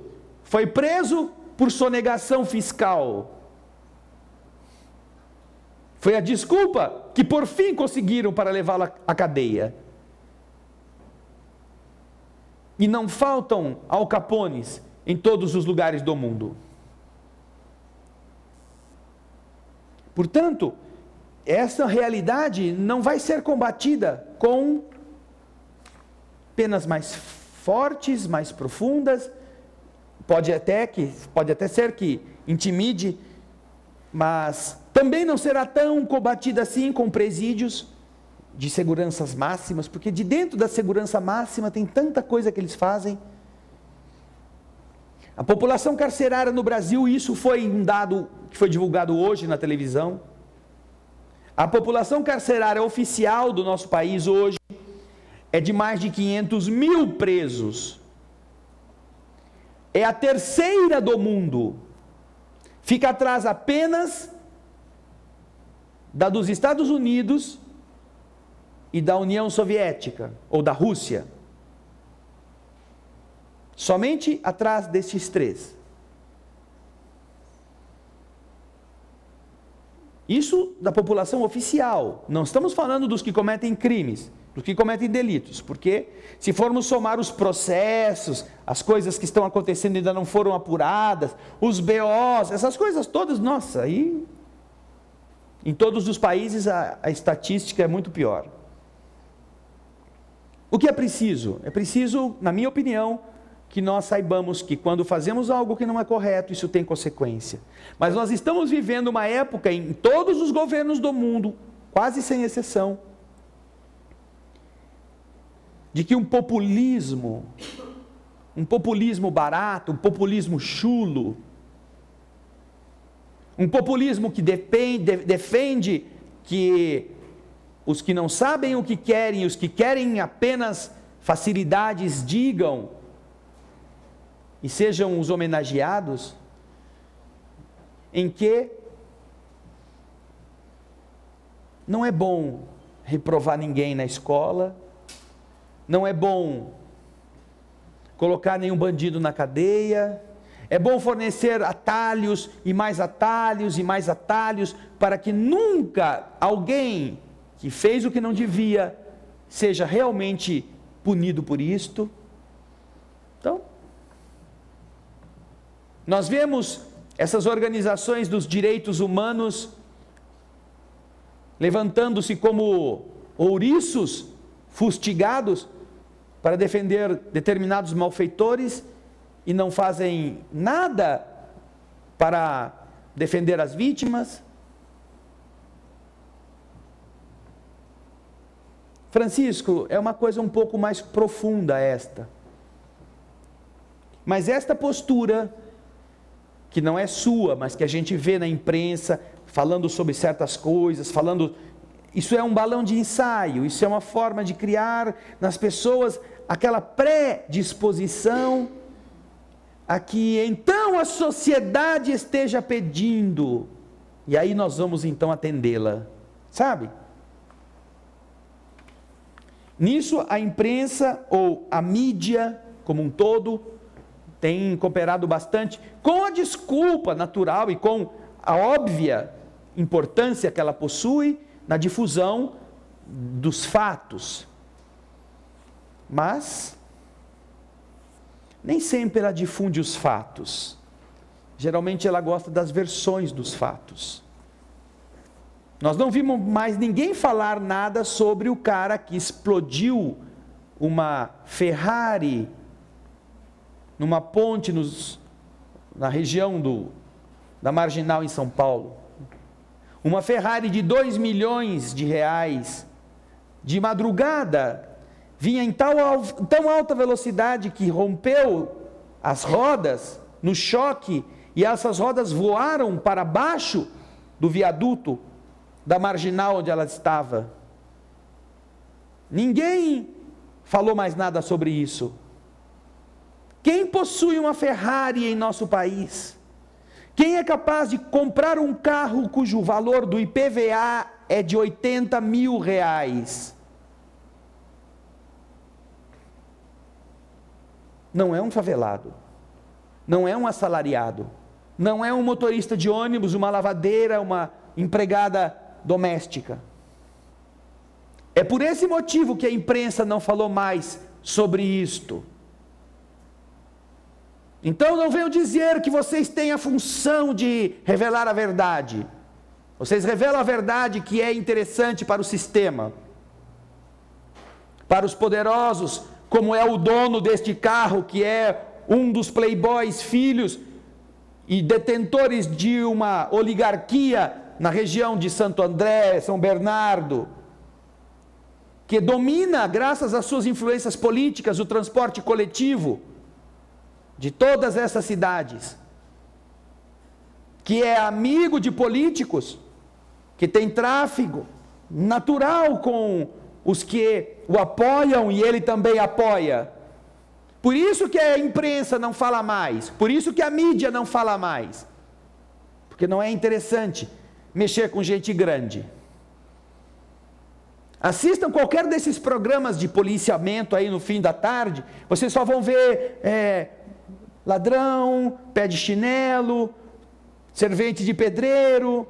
foi preso por sonegação fiscal. Foi a desculpa que por fim conseguiram para levá-lo à cadeia. E não faltam Al Capones em todos os lugares do mundo. Portanto, essa realidade não vai ser combatida com penas mais fortes, mais profundas. Pode até ser que intimide, mas também não será tão combatida assim com presídios de seguranças máximas, porque de dentro da segurança máxima tem tanta coisa que eles fazem. A população carcerária no Brasil, isso foi um dado que foi divulgado hoje na televisão. A população carcerária oficial do nosso país hoje é de mais de 500 mil presos. É a terceira do mundo. Fica atrás apenas da dos Estados Unidos e da União Soviética, ou da Rússia. Somente atrás destes três. Isso da população oficial. Não estamos falando dos que cometem crimes, dos que cometem delitos, porque se formos somar os processos, as coisas que estão acontecendo ainda não foram apuradas, os BOs, essas coisas todas, nossa, aí em todos os países a estatística é muito pior. O que é preciso? É preciso, na minha opinião, que nós saibamos que quando fazemos algo que não é correto, isso tem consequência. Mas nós estamos vivendo uma época em todos os governos do mundo, quase sem exceção, de que um populismo barato, um populismo chulo, um populismo que defende que os que não sabem o que querem, os que querem apenas facilidades, digam e sejam os homenageados, em que não é bom reprovar ninguém na escola, não é bom colocar nenhum bandido na cadeia, é bom fornecer atalhos e mais atalhos e mais atalhos, para que nunca alguém que fez o que não devia seja realmente punido por isto. Então, nós vemos essas organizações dos direitos humanos levantando-se como ouriços fustigados para defender determinados malfeitores e não fazem nada para defender as vítimas. Francisco, é uma coisa um pouco mais profunda esta. Mas esta postura, que não é sua, mas que a gente vê na imprensa, falando sobre certas coisas, isso é um balão de ensaio, isso é uma forma de criar nas pessoas aquela predisposição a que então a sociedade esteja pedindo, e aí nós vamos então atendê-la, sabe? Nisso a imprensa ou a mídia como um todo tem cooperado bastante, com a desculpa natural e com a óbvia importância que ela possui na difusão dos fatos. Mas nem sempre ela difunde os fatos. Geralmente ela gosta das versões dos fatos. Nós não vimos mais ninguém falar nada sobre o cara que explodiu uma Ferrari numa ponte na região da Marginal em São Paulo. Uma Ferrari de 2 milhões de reais, de madrugada, vinha em tão alta velocidade que rompeu as rodas no choque, e essas rodas voaram para baixo do viaduto da marginal onde ela estava. Ninguém falou mais nada sobre isso. Quem possui uma Ferrari em nosso país? Quem é capaz de comprar um carro cujo valor do IPVA é de R$80 mil? Não é um favelado, não é um assalariado, não é um motorista de ônibus, uma lavadeira, uma empregada doméstica. É por esse motivo que a imprensa não falou mais sobre isto. Então não venham dizer que vocês têm a função de revelar a verdade. Vocês revelam a verdade que é interessante para o sistema, para os poderosos, como é o dono deste carro, que é um dos playboys filhos e detentores de uma oligarquia na região de Santo André, São Bernardo, que domina, graças às suas influências políticas, o transporte coletivo de todas essas cidades, que é amigo de políticos, que tem tráfego natural com os que o apoiam e ele também apoia. Por isso que a imprensa não fala mais, por isso que a mídia não fala mais, porque não é interessante mexer com gente grande. Assistam qualquer desses programas de policiamento aí no fim da tarde, vocês só vão ver ladrão, pé de chinelo, servente de pedreiro.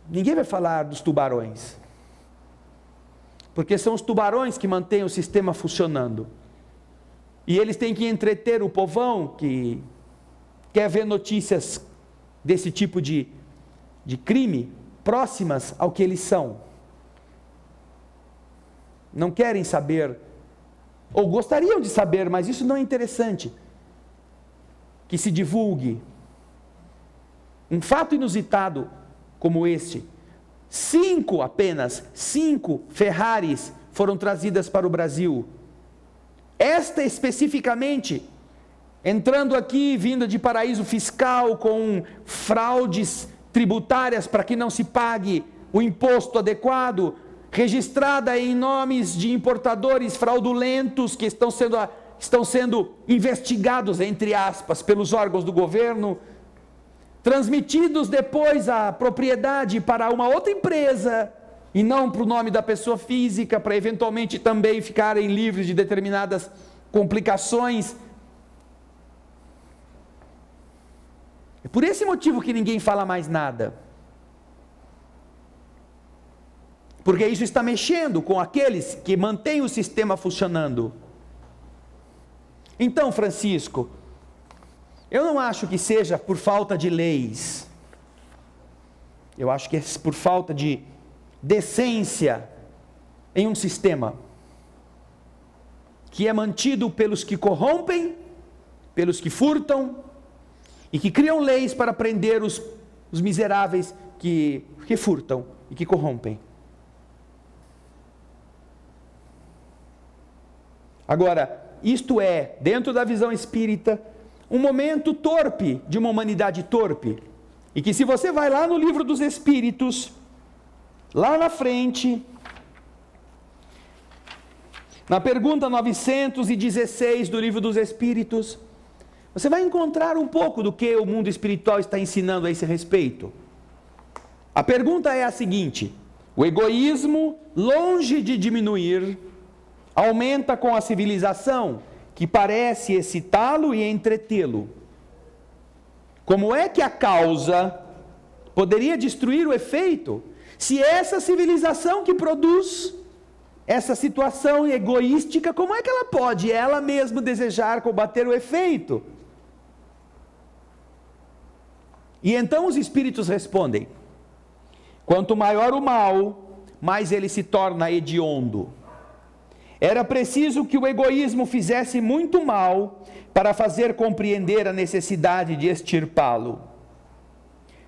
Ninguém vai falar dos tubarões, porque são os tubarões que mantêm o sistema funcionando, e eles têm que entreter o povão que quer ver notícias desse tipo de crime próximas ao que eles são. Não querem saber, ou gostariam de saber, mas isso não é interessante, que se divulgue um fato inusitado como este. Apenas 5 Ferraris foram trazidas para o Brasil. Esta especificamente, entrando aqui, vinda de paraíso fiscal, com fraudes tributárias para que não se pague o imposto adequado, registrada em nomes de importadores fraudulentos que estão sendo investigados, entre aspas, pelos órgãos do governo, transmitidos depois a propriedade para uma outra empresa, e não para o nome da pessoa física, para eventualmente também ficarem livres de determinadas complicações. É por esse motivo que ninguém fala mais nada, porque isso está mexendo com aqueles que mantêm o sistema funcionando. Então, Francisco, eu não acho que seja por falta de leis, eu acho que é por falta de decência em um sistema que é mantido pelos que corrompem, pelos que furtam e que criam leis para prender os miseráveis que furtam e que corrompem. Agora, isto é, dentro da visão espírita, um momento torpe, de uma humanidade torpe, e que se você vai lá no Livro dos Espíritos, lá na frente, na pergunta 916 do Livro dos Espíritos, você vai encontrar um pouco do que o mundo espiritual está ensinando a esse respeito. A pergunta é a seguinte: o egoísmo, longe de diminuir, aumenta com a civilização, que parece excitá-lo e entretê-lo. Como é que a causa poderia destruir o efeito, se essa civilização que produz essa situação egoística, como é que ela pode ela mesma desejar combater o efeito? E então os espíritos respondem: quanto maior o mal, mais ele se torna hediondo. Era preciso que o egoísmo fizesse muito mal para fazer compreender a necessidade de extirpá-lo.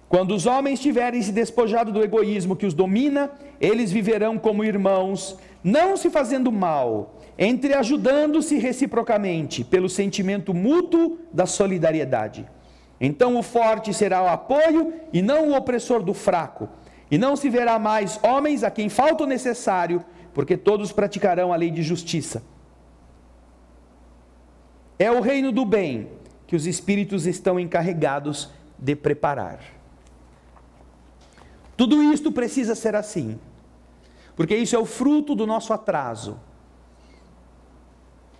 Quando os homens tiverem se despojado do egoísmo que os domina, eles viverão como irmãos, não se fazendo mal, entreajudando-se reciprocamente, pelo sentimento mútuo da solidariedade. Então o forte será o apoio e não o opressor do fraco, e não se verá mais homens a quem falta o necessário, porque todos praticarão a lei de justiça. É o reino do bem que os espíritos estão encarregados de preparar. Tudo isto precisa ser assim, porque isso é o fruto do nosso atraso.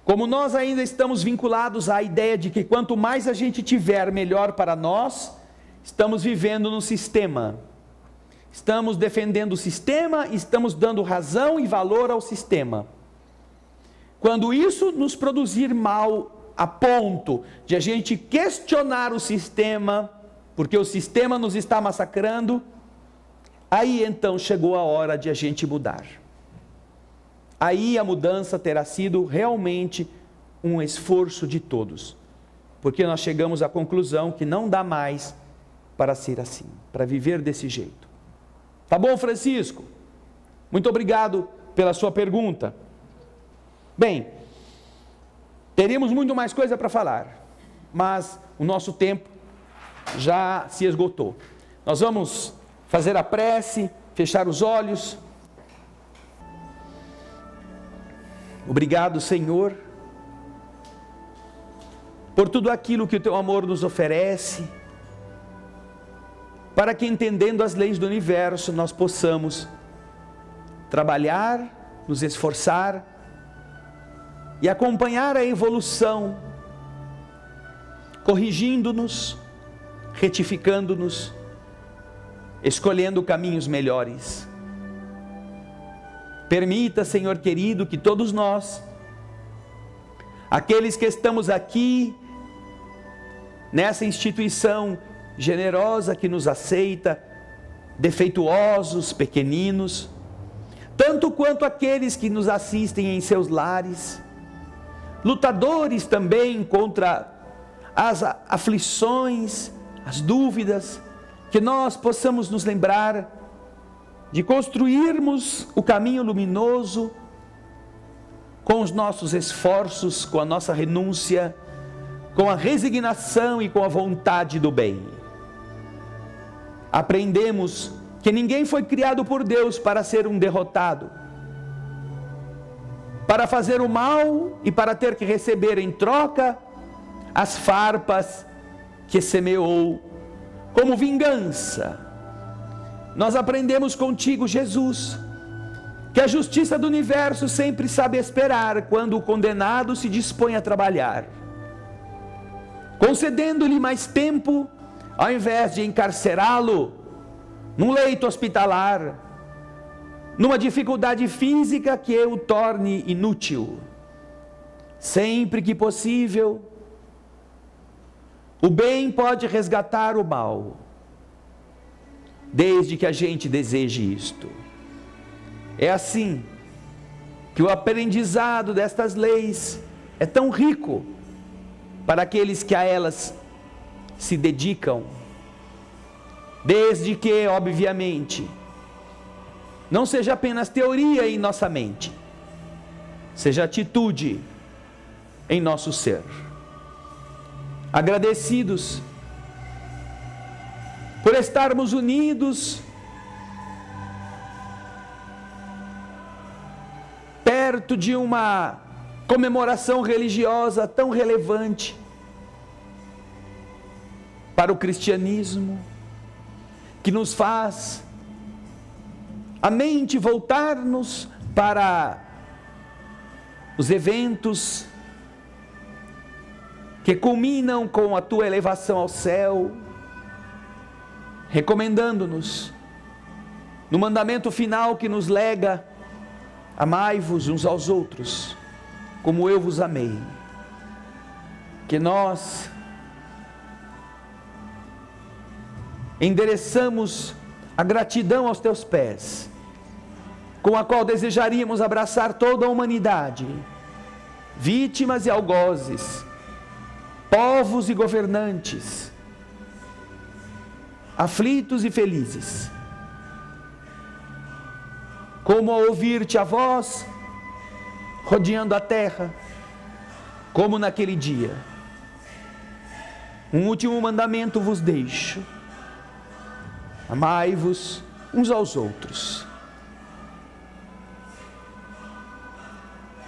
Como nós ainda estamos vinculados à ideia de que quanto mais a gente tiver, melhor para nós, estamos vivendo no sistema. Estamos defendendo o sistema, estamos dando razão e valor ao sistema. Quando isso nos produzir mal a ponto de a gente questionar o sistema, porque o sistema nos está massacrando, aí então chegou a hora de a gente mudar. Aí a mudança terá sido realmente um esforço de todos, porque nós chegamos à conclusão que não dá mais para ser assim, para viver desse jeito. Tá bom, Francisco? Muito obrigado pela sua pergunta. Bem, teríamos muito mais coisa para falar, mas o nosso tempo já se esgotou. Nós vamos fazer a prece, fechar os olhos. Obrigado, Senhor, por tudo aquilo que o Teu amor nos oferece, para que, entendendo as leis do universo, nós possamos trabalhar, nos esforçar e acompanhar a evolução, corrigindo-nos, retificando-nos, escolhendo caminhos melhores. Permita, Senhor querido, que todos nós, aqueles que estamos aqui, nessa instituição generosa que nos aceita, defeituosos, pequeninos, tanto quanto aqueles que nos assistem em seus lares, lutadores também contra as aflições, as dúvidas, que nós possamos nos lembrar de construirmos o caminho luminoso com os nossos esforços, com a nossa renúncia, com a resignação e com a vontade do bem. Aprendemos que ninguém foi criado por Deus para ser um derrotado, para fazer o mal e para ter que receber em troca as farpas que semeou como vingança. Nós aprendemos contigo, Jesus, que a justiça do universo sempre sabe esperar quando o condenado se dispõe a trabalhar, concedendo-lhe mais tempo, ao invés de encarcerá-lo num leito hospitalar, numa dificuldade física que o torne inútil. Sempre que possível, o bem pode resgatar o mal, desde que a gente deseje isto. É assim que o aprendizado destas leis é tão rico para aqueles que a elas se dedicam, desde que, obviamente, não seja apenas teoria em nossa mente, seja atitude em nosso ser. Agradecidos por estarmos unidos perto de uma comemoração religiosa tão relevante para o cristianismo, que nos faz a mente voltar-nos para os eventos que culminam com a tua elevação ao céu, recomendando-nos no mandamento final que nos lega: amai-vos uns aos outros, como eu vos amei. Que nós endereçamos a gratidão aos teus pés, com a qual desejaríamos abraçar toda a humanidade, vítimas e algozes, povos e governantes, aflitos e felizes, como ao ouvir-te a voz, rodeando a terra, como naquele dia. Um último mandamento vos deixo: amai-vos uns aos outros.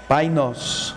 Pai nosso,